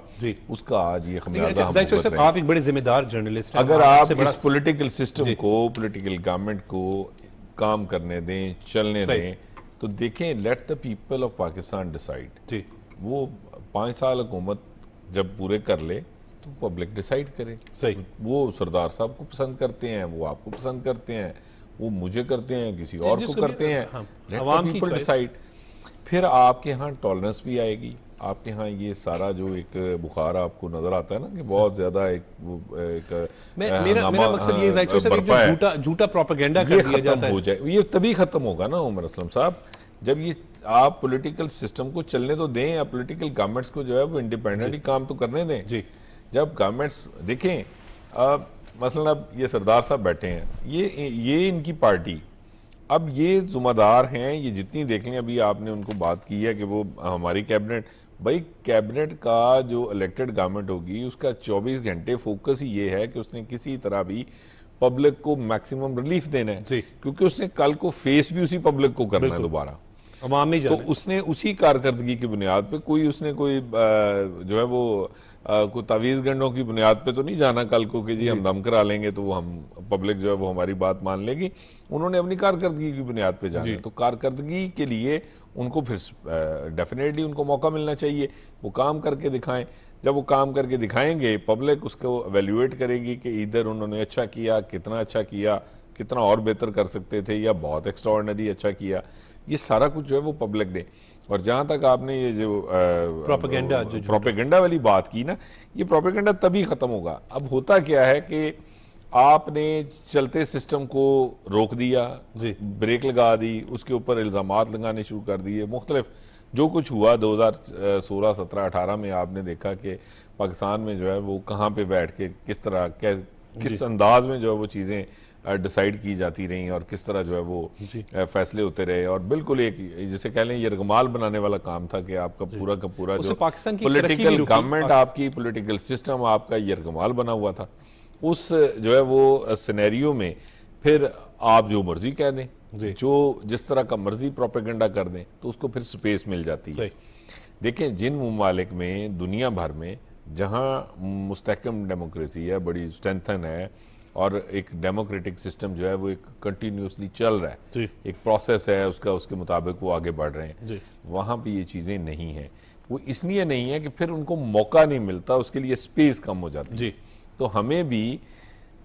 उसका आज ये खमियाजा हम भुगत रहे हैं। आप एक बड़े जिम्मेदार जर्नलिस्ट हैं, अगर आप इस पॉलिटिकल सिस्टम को, पॉलिटिकल गवर्नमेंट को काम करने दें, चलने दें, तो देखें, let the people of Pakistan decide. वो 5 साल हुकूमत जब पूरे कर ले तो पब्लिक डिसाइड करे। सही, वो सरदार साहब को पसंद करते हैं, वो आपको पसंद करते हैं, वो मुझे करते हैं, किसी और को करते हैं, अवाम की डिसाइड। फिर आपके यहाँ टॉलरेंस भी आएगी। आपके यहाँ ये सारा जो एक बुखार आपको नजर आता है ना कि बहुत ज्यादा मेरा मकसद ये है झूठा प्रोपेगेंडा कर दिया जाता है, हो जाए, ये तभी खत्म होगा ना उमर असलम साहब, जब ये आप पॉलिटिकल सिस्टम को चलने तो दें, या पॉलिटिकल गवर्नमेंट्स को जो है वो इंडिपेंडेंटली काम तो करने दें जी। जब गवर्नमेंट्स देखें, मसलन अब ये सरदार साहब बैठे हैं, ये इनकी पार्टी, अब ये जुम्मेदार हैं, ये जितनी देख लें, अभी आपने उनको बात की है कि वो हमारी कैबिनेट, भाई कैबिनेट का जो इलेक्टेड गवर्नमेंट होगी उसका 24 घंटे फोकस ही ये है कि उसने किसी तरह भी पब्लिक को मैक्सिमम रिलीफ देना है, क्योंकि उसने कल को फेस भी उसी पब्लिक को करना है दोबारा। तो उसने उसी कारकर्दगी की बुनियाद पे उसने कोई जो है वो कोई तावीज़ गंडों की बुनियाद पे तो नहीं जाना कल को कि जी हम दम करा लेंगे तो वो हम पब्लिक जो है वो हमारी बात मान लेगी। उन्होंने अपनी कारकर्दगी की बुनियाद पे जाना है, तो कारकर्दगी के लिए उनको फिर डेफिनेटली उनको मौका मिलना चाहिए, वो काम करके दिखाएं। जब वो काम करके दिखाएंगे, पब्लिक उसको एवेल्युएट करेगी कि इधर उन्होंने अच्छा किया, कितना अच्छा किया, कितना और बेहतर कर सकते थे, या बहुत एक्स्ट्राऑर्डिनरी अच्छा किया। ये सारा कुछ जो है वो पब्लिक ने। और जहाँ तक आपने ये जो प्रोपेगेंडा वाली बात की ना, ये प्रोपेगेंडा तभी ख़त्म होगा। अब होता क्या है कि आपने चलते सिस्टम को रोक दिया, ब्रेक लगा दी, उसके ऊपर इल्ज़ामात लगाने शुरू कर दिए। मुख्तलिफ जो कुछ हुआ 2016, 17, 18 में आपने देखा कि पाकिस्तान में जो है वो कहाँ पे बैठ के किस तरह किस अंदाज में जो है वो चीज़ें डिसाइड की जाती रहीं और किस तरह जो है वो फैसले होते रहे। और बिल्कुल एक जिसे कह लें यरगमाल बनाने वाला काम था कि आपका पूरा का पूरा जो पॉलिटिकल गवर्नमेंट, आपकी पॉलिटिकल सिस्टम आपका यरगमाल बना हुआ था। उस जो है वो सिनेरियो में फिर आप जो मर्जी कह दें, जो जिस तरह का मर्जी प्रोपेगेंडा कर दें, तो उसको फिर स्पेस मिल जाती है। देखें, जिन ममालिक में दुनिया भर में जहाँ मुस्तहकम डेमोक्रेसी है, बड़ी स्ट्रेंथन है और एक डेमोक्रेटिक सिस्टम जो है वो एक कंटिन्यूसली चल रहा है, एक प्रोसेस है उसका, उसके मुताबिक वो आगे बढ़ रहे हैं, वहाँ पे ये चीज़ें नहीं हैं। वो इसलिए नहीं है कि फिर उनको मौका नहीं मिलता, उसके लिए स्पेस कम हो जाती है। तो हमें भी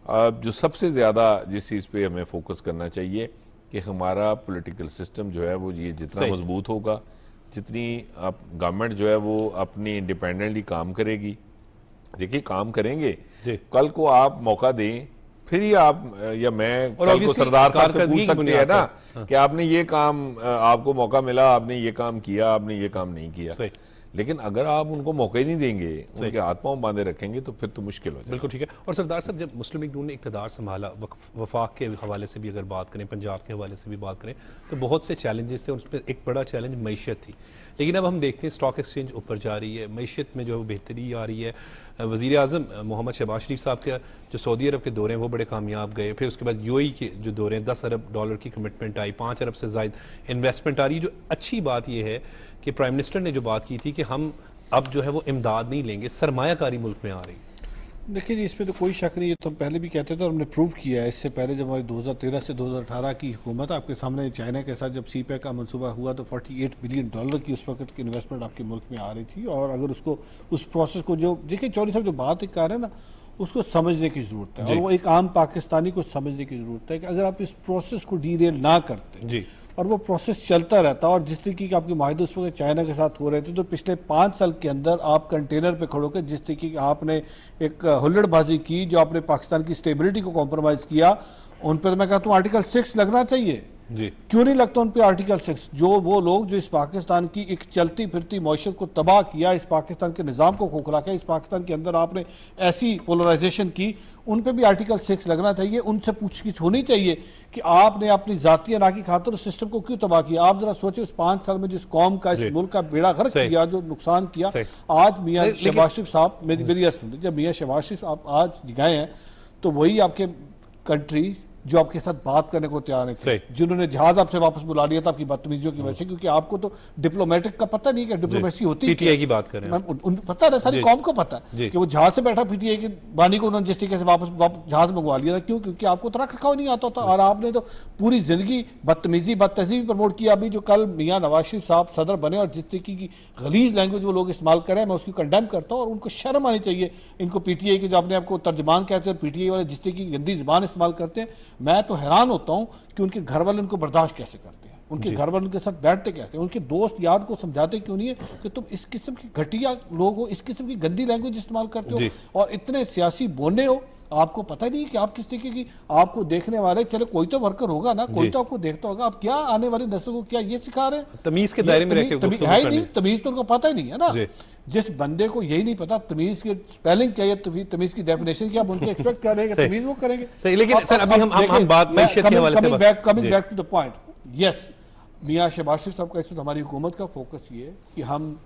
जो सबसे ज़्यादा जिस चीज़ पे हमें फोकस करना चाहिए कि हमारा पॉलिटिकल सिस्टम जो है वो ये जितना मजबूत होगा, जितनी आप गवर्नमेंट जो है वो अपनी इंडिपेंडेंटली काम करेगी। देखिए, काम करेंगे, कल को आप मौका दें, फिर ही आप या मैं कल को सरदार साहब से पूछ सकते हैं ना कि आपने ये काम, आपको मौका मिला, आपने ये काम किया, आपने ये काम नहीं किया। लेकिन अगर आप उनको मौका ही नहीं देंगे, उनके हाथ पांव बांधे रखेंगे, तो फिर तो मुश्किल हो जाएगा। बिल्कुल ठीक है। और सरदार साहब, जब मुस्लिम लीग नून ने इक़्तिदार संभाला, वफाक के हवाले से भी अगर बात करें, पंजाब के हवाले से भी बात करें, तो बहुत से चैलेंजेस थे, उसमें एक बड़ा चैलेंज मईशत थी। लेकिन अब हम देखते हैं स्टॉक एक्सचेंज ऊपर जा रही है, मईशत में जो बेहतरी आ रही है। वज़ीर आज़म मोहम्मद शहबाज शरीफ साहब के जो सऊदी अरब के दौरे हैं वो बड़े कामयाब गए। फिर उसके बाद यूएई के जो दौरे हैं, 10 अरब डॉलर की कमिटमेंट आई, 5 अरब से ज़ायद इन्वेस्टमेंट आ रही है। जो अच्छी बात यह है कि प्राइम मिनिस्टर ने जो बात की थी कि हम अब जो है वो इमदाद नहीं लेंगे, सरमायाकारी मुल्क में आ रही। देखिए जी, इसमें तो कोई शक नहीं है, तो हम पहले भी कहते थे और हमने प्रूव किया है। इससे पहले जब हमारी 2013 से 2018 की हुकूमत, आपके सामने चाइना के साथ जब CPEC का मनसूबा हुआ तो $48 बिलियन की उस वक्त की इन्वेस्टमेंट आपके मुल्क में आ रही थी। और अगर उसको, उस प्रोसेस को, जो देखिए चौधरी साहब जो बात कर रहे हैं ना, उसको समझने की ज़रूरत है। और वो एक आम पाकिस्तानी को समझने की ज़रूरत है कि अगर आप इस प्रोसेस को डीरेल ना करते और वो प्रोसेस चलता रहता, और जिस तरीके के आपके माहिदे उस वक्त चाइना के साथ हो रहे थे, तो पिछले 5 साल के अंदर आप कंटेनर पे खड़ो के जिस तरीके की आपने एक हुल्लड़बाजी की, जो आपने पाकिस्तान की स्टेबिलिटी को कॉम्प्रोमाइज़ किया, उन पर मैं कहता हूँ आर्टिकल 6 लगना चाहिए। क्यों नहीं लगता उन पे आर्टिकल 6? जो वो लोग जो इस पाकिस्तान की एक चलती फिरती मौशत को तबाह किया, इस पाकिस्तान के निज़ाम को खोखला किया, इस पाकिस्तान के अंदर आपने ऐसी पोलराइजेशन की, उन पे भी आर्टिकल 6 लगना चाहिए। उनसे पूछगिछ होनी चाहिए कि आपने अपनी जाती अना की खातिर उस सिस्टम को क्यों तबाह किया। आप जरा सोचे, उस 5 साल में जिस कौम का, इस मुल्क का बेड़ा गर्क किया, जो नुकसान किया। आज मियाँ शहबाज शरीफ साहब, मेरी बात सुन, जब मियाँ शहबाज शरीफ साहब आज गए हैं, तो वही आपके कंट्री जो आपके साथ बात करने को तैयार है, जिन्होंने जहाज आपसे वापस बुला लिया था आपकी बदतमीजियों की वजह से, क्योंकि आपको तो डिप्लोमेटिक का पता नहीं है, डिप्लोमेसी होती है। पीटीआई की बात करें, पता है, सारी कौम को पता है कि वो जहाज से बैठा पीटीआई के बानी को उन्होंने जिस तरीके से वापस जहाज मंगवा लिया था। क्यों? क्योंकि आपको तो रख रखाव नहीं आता था, और आपने तो पूरी जिंदगी बदतमीजी बदतहजीबी प्रमोट किया। अभी जो कल मियाँ नवाज शरीफ साहब सदर बने और जिस तरीके की गलीज लैंग्वेज वो लोग इस्तेमाल करें, मैं उसकी कंडेम करता हूँ, और उनको शर्म आनी चाहिए इनको। पीटीआई के जो अपने आपको तर्जमान कहते हैं और पीटीआई वाले जिस तरीके की गंदी जुबान इस्तेमाल करते हैं, मैं तो हैरान होता हूं कि उनके घर वाले उनको बर्दाश्त कैसे करते हैं, उनके घर वाले उनके साथ बैठते कैसे हैं, उनके दोस्त यार को समझाते क्यों नहीं है कि तुम इस किस्म की घटिया लोग हो, इस किस्म की गंदी लैंग्वेज इस्तेमाल करते हो और इतने सियासी बोने हो। आपको पता नहीं कि आप किस तरीके की, आपको देखने वाले, चले कोई तो वर्कर होगा ना, कोई तो आपको देखता होगा, आप क्या आने वाली नस्ल को क्या ये सिखा रहे हैं? तमीज के दायरे में रहकर है ही नहीं, तमीज तो उनको पता ही नहीं है ना। जिस बंदे को यही नहीं पता तमीज की स्पेलिंग क्या है, तमीज की डेफिनेशन क्या, उनके एक्सपेक्ट कर रहे हैं तमीज वो करेंगे। लेकिन सर अभी हम बात coming back to the point, yes, Mian Shahbaz Sharif साहब का, इस वक्त हमारी हुकूमत का फोकस ये है कि हम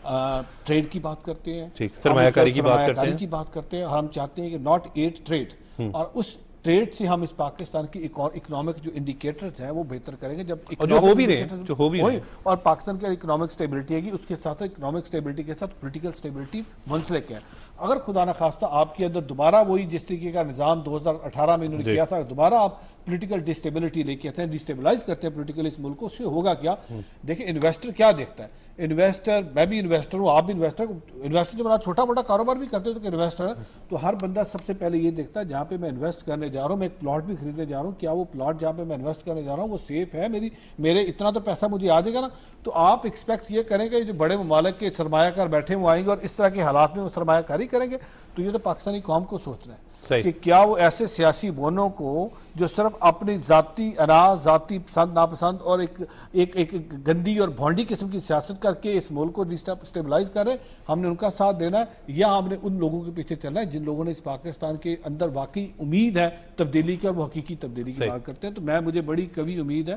ट्रेड की बात करते हैं, सरमायाकारी की बात करते हैं, और हम चाहते हैं कि नॉट एट ट्रेड, और उस ट्रेड से हम इस पाकिस्तान की इकोनॉमिक जो इंडिकेटर्स हैं वो बेहतर करेंगे, जब जो हो भी रहे और पाकिस्तान की इकोनॉमिक स्टेबिलिटी है, उसके साथ इकोनॉमिक स्टेबिलिटी के साथ पॉलिटिकल स्टेबिलिटी मुंसलिक है। अगर खुदा न खास्ता आपके अंदर दोबारा वही जिस तरीके का निज़ाम 2018 में इन्होंने किया था, दोबारा आप पॉलिटिकल डिस्टेबिलिटी लेके आते हैं, डिस्टेबलाइज करते हैं पॉलिटिकल इस मुल्क को, उससे होगा क्या? देखिए, इन्वेस्टर क्या देखता है, इन्वेस्टर, मैं भी इन्वेस्टर हूँ, आप भी इन्वेस्टर जब बड़ा छोटा मोटा कारोबार भी करते हो तो इन्वेस्टर है, तो हर बंदा सबसे पहले ये देखता है जहाँ पे मैं इन्वेस्ट करने जा रहा हूँ, मैं एक प्लॉट भी खरीदने जा रहा हूँ, क्या वो प्लॉट जहाँ पे मैं इन्वेस्ट करने जा रहा हूँ वो सेफ है, मेरे इतना तो पैसा मुझे आ जाएगा ना। तो आप एक्सपेक्ट ये करेंगे जो बड़े ममालिक के सरमायाकार बैठे हुए आएंगे और इस तरह के हालात में वो सरमायाकारी करेंगे, तो ये तो पाकिस्तानी कौम को सोचना है। कि क्या वो ऐसे सियासी बोनों को जो सिर्फ अपनी जाती अनाज, जाती पसंद नापसंद और एक गंदी और भोंडी किस्म की सियासत करके इस मुल्क को स्टेबलाइज करें, हमने उनका साथ देना है या हमने उन लोगों के पीछे चलना है जिन लोगों ने इस पाकिस्तान के अंदर वाकई उम्मीद है तब्दीली की और वो हकीकी तब्दीली की बात करते हैं। तो मुझे बड़ी कभी उम्मीद है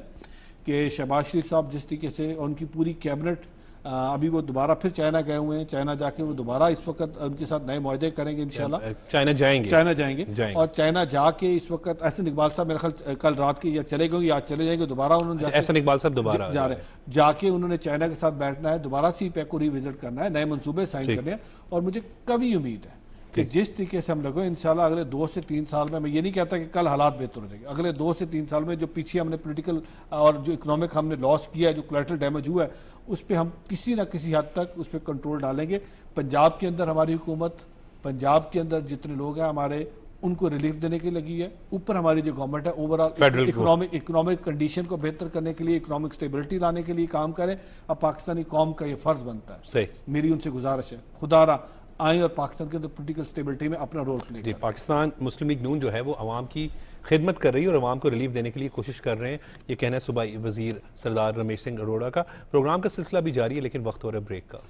कि शहबाज शरीफ साहब जिस तरीके से उनकी पूरी कैबिनेट, अभी वो दोबारा फिर चाइना गए हुए हैं, चाइना जाके वो दोबारा इस वक्त उनके साथ नए मुआहदे करेंगे इंशाल्लाह। चाइना जाएंगे और चाइना जाके इस वक्त एहसन इकबाल साहब मेरे ख्याल कल रात के या चले गए या चले जाएंगे दोबारा, उन्होंने एहसन इकबाल साहब दोबारा जा रहे हैं, जाके उन्होंने चाइना के साथ बैठना है, दोबारा CPEC को रिविजिट करना है, नए मनसूबे साइन करने हैं। और मुझे कभी उम्मीद है कि जिस तरीके से हम लगे इंशाल्लाह अगले 2 से 3 साल में, मैं ये नहीं कहता कि कल हालात बेहतर हो जाएंगे, अगले 2 से 3 साल में जो पीछे हमने पॉलिटिकल और जो इकोनॉमिक हमने लॉस किया है, जो कोलैटरल डैमेज हुआ है, उस पर हम किसी ना किसी हद तक उस पर कंट्रोल डालेंगे। पंजाब के अंदर हमारी हुकूमत, पंजाब के अंदर जितने लोग हैं हमारे, उनको रिलीफ देने की लगी है। ऊपर हमारी जो गवर्नमेंट है ओवरऑल इकोनॉमिक कंडीशन को बेहतर करने के लिए, इकोनॉमिक स्टेबिलिटी लाने के लिए काम करें। अब पाकिस्तानी कौम का ये फर्ज बनता है, सही मेरी उनसे गुजारिश है, खुदारा आए और पाकिस्तान के अंदर पोलिटिकल स्टेबिलिटी में अपना रोल प्ले करें। पाकिस्तान मुस्लिम लीग नून जो है वो अवाम की खिदमत कर रही है और अवाम को रिलीफ देने के लिए कोशिश कर रहे हैं, ये कहना है सूबाई वजीर सरदार रमेश सिंह अरोड़ा का। प्रोग्राम का सिलसिला भी जारी है लेकिन वक्त हो रहा है ब्रेक का।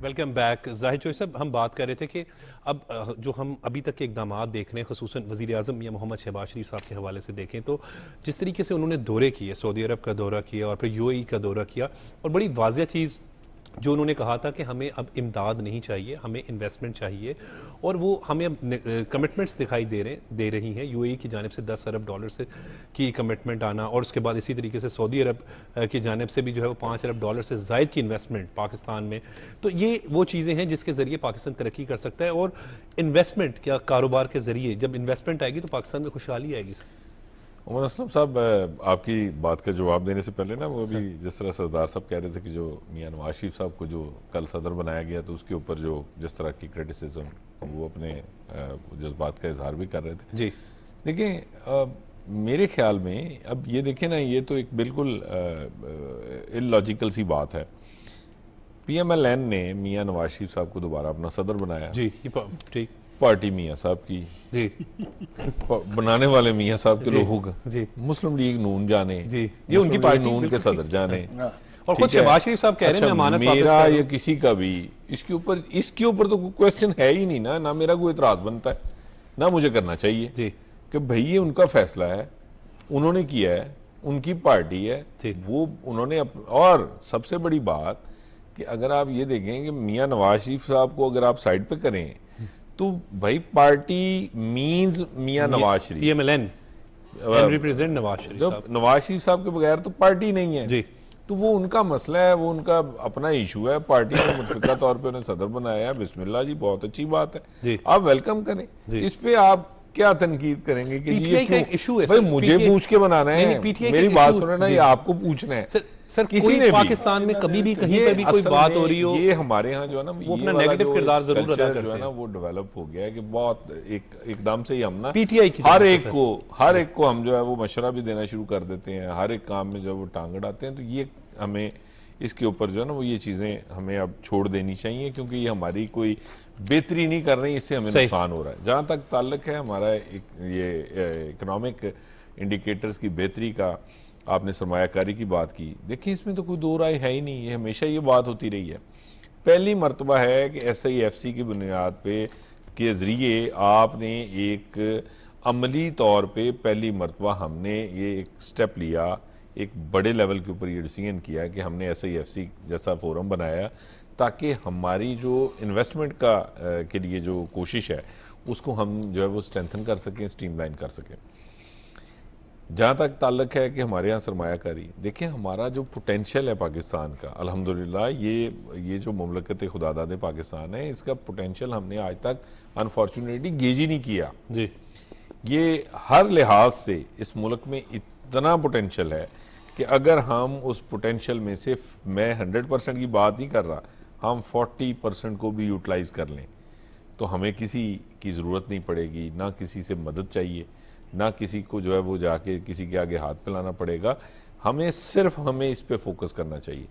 Welcome back. जाहिर चौधरी साहब, हम बात कर रहे थे कि अब जो हम अभी तक के इकदाम देख रहे हैं, ख़ुसूसन वज़ीर आज़म या मोहम्मद शहबाज शरीफ साहब के हवाले से देखें तो जिस तरीके से उन्होंने दौरे किए, सऊदी अरब का दौरा किया और फिर UAE का दौरा किया, और बड़ी वाज़ेह चीज़ जो उन्होंने कहा था कि हमें अब इमदाद नहीं चाहिए, हमें इन्वेस्टमेंट चाहिए, और वो हमें अब कमिटमेंट्स दिखाई दे रही हैं। UAE की जानिब से $10 अरब से की कमिटमेंट आना, और उसके बाद इसी तरीके से सऊदी अरब की जानिब से भी जो है वो $5 अरब से ज़ायद की इन्वेस्टमेंट पाकिस्तान में। तो ये वो चीज़ें हैं जिसके ज़रिए पाकिस्तान तरक्की कर सकता है, और इन्वेस्टमेंट क्या कारोबार के ज़रिए जब इन्वेस्टमेंट आएगी तो पाकिस्तान में खुशहाली आएगी। उमर असलम साहब, आपकी बात का जवाब देने से पहले ना, वो भी जिस तरह सरदार साहब कह रहे थे कि जो मियां नवाज शरीफ साहब को जो कल सदर बनाया गया तो उसके ऊपर जो जिस तरह की क्रिटिसिज्म, वो अपने जज्बात का इजहार भी कर रहे थे। जी देखिए, मेरे ख्याल में अब ये देखें ना, ये तो एक बिल्कुल इलॉजिकल सी बात है। PMLN ने मियां नवाज शरीफ साहब को दोबारा अपना सदर बनाया। जी ठीक, पार्टी मियां साहब की जी बनाने वाले मियां साहब के लोगों का जी, मुस्लिम लीग नून जाने जी, ये उनकी पार्टी नून के सदर जाने, और खुद शहबाज शरीफ साहब कह रहे हैं अमानत वापस मेरा या किसी का भी इसके ऊपर तो कोई क्वेश्चन है ही नहीं ना मेरा कोई इतराज बनता है, ना मुझे करना चाहिए जी, कि भाई ये उनका फैसला है, उन्होंने किया है, उनकी पार्टी है, वो उन्होंने और सबसे बड़ी बात कि अगर आप ये देखें कि मियां नवाज शरीफ साहब को अगर आप साइड पे करें तो भाई पार्टी मींस मियां नवाज शरीफ, PMLN रिप्रेजेंट नवाज शरीफ साहब, नवाज शरीफ साहब के बगैर तो पार्टी नहीं है जी। तो वो उनका मसला है, वो उनका अपना इशू है। पार्टी ने मुतफिका तौर पे उन्हें सदर बनाया है, बिस्मिल्लाह जी, बहुत अच्छी बात है, आप वेलकम करें। इस पे आप क्या तनकीद करेंगे कि PTI का एक इशू है भाई, मुझे पूछ के बनाना है, मेरी बात सुनो ना, ये आपको पूछना है सर, किसी ने पाकिस्तान में कभी भी कहीं पे भी कोई बात हो रही हो, ये हमारे यहाँ जो है ना, वो अपना नेगेटिव किरदार जरूर अदा करते हैं, जो है ना, वो डेवलप हो गया है कि बहुत एकदम से ही हम ना PTI की हर एक को हम जो है वो मशवरा भी देना शुरू कर देते हैं, हर एक काम में जो है वो टांग अड़ाते हैं। तो ये हमें इसके ऊपर जो है ना वो ये चीज़ें हमें अब छोड़ देनी चाहिए, क्योंकि ये हमारी कोई बेहतरी नहीं कर रही, इससे हमें नुकसान हो रहा है। जहाँ तक ताल्लुक है हमारा ये इकोनॉमिक इंडिकेटर्स की बेहतरी का, आपने सरमायाकारी की बात की, देखिए इसमें तो कोई दो राय है ही नहीं, ये हमेशा ये बात होती रही है। पहली मरतबा है कि SIFC की बुनियाद पे के ज़रिए आपने एक अमली तौर पे पहली मरतबा हमने ये एक स्टेप लिया, एक बड़े लेवल के ऊपर ये डिसीजन किया कि हमने SIFC जैसा फोरम बनाया ताकि हमारी जो इन्वेस्टमेंट का के लिए जो कोशिश है उसको हम जो है वो स्ट्रेंथन कर सकें, स्ट्रीमलाइन कर सकें। जहाँ तक ताल्लुक है कि हमारे यहाँ सरमायाकारी, देखिए हमारा जो पोटेंशियल है पाकिस्तान का, अल्हम्दुलिल्लाह ये जो मुमलकत खुदादाद पाकिस्तान है, इसका पोटेंशियल हमने आज तक अनफॉर्चुनेटली गेज ही नहीं किया जी। ये हर लिहाज से इस मुल्क में इतना पोटेंशियल है कि अगर हम उस पोटेंशियल में से, मैं 100% की बात नहीं कर रहा, हम 40% को भी यूटिलाइज कर लें तो हमें किसी की ज़रूरत नहीं पड़ेगी, ना किसी से मदद चाहिए, ना किसी को जो है वो जाके किसी के आगे हाथ फैलाना पड़ेगा। हमें इस पे फोकस करना चाहिए।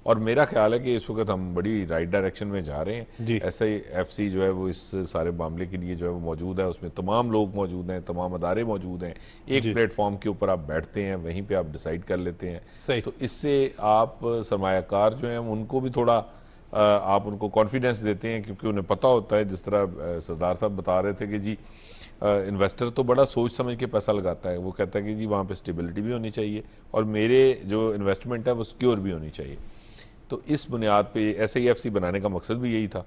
और मेरा ख्याल है कि इस वक्त हम बड़ी राइट डायरेक्शन में जा रहे हैं। ऐसे FC जो है वो इस सारे मामले के लिए जो है वो मौजूद है, उसमें तमाम लोग मौजूद हैं, तमाम अदारे मौजूद हैं। एक प्लेटफॉर्म के ऊपर आप बैठते हैं, वहीं पे आप डिसाइड कर लेते हैं। तो इससे आप सरमायाकार जो हैं उनको भी थोड़ा आप उनको कॉन्फिडेंस देते हैं, क्योंकि उन्हें पता होता है, जिस तरह सरदार साहब बता रहे थे कि जी इन्वेस्टर तो बड़ा सोच समझ के पैसा लगाता है। वो कहता है कि जी वहाँ पे स्टेबिलिटी भी होनी चाहिए और मेरे जो इन्वेस्टमेंट है वो सिक्योर भी होनी चाहिए। तो इस बुनियाद पे SIFC बनाने का मकसद भी यही था।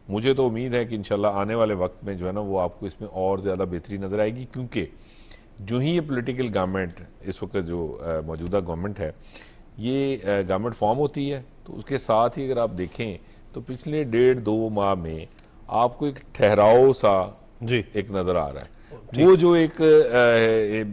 मुझे तो उम्मीद है कि इंशाल्लाह आने वाले वक्त में जो है ना वो आपको इसमें और ज़्यादा बेहतरी नज़र आएगी, क्योंकि जो ही ये पॉलिटिकल गवर्नमेंट इस वक्त जो मौजूदा गवर्नमेंट है, ये गवर्नमेंट फॉर्म होती है तो उसके साथ ही अगर आप देखें तो पिछले 1.5-2 माह में आपको एक ठहराव सा एक नज़र आ रहा है। वो जो एक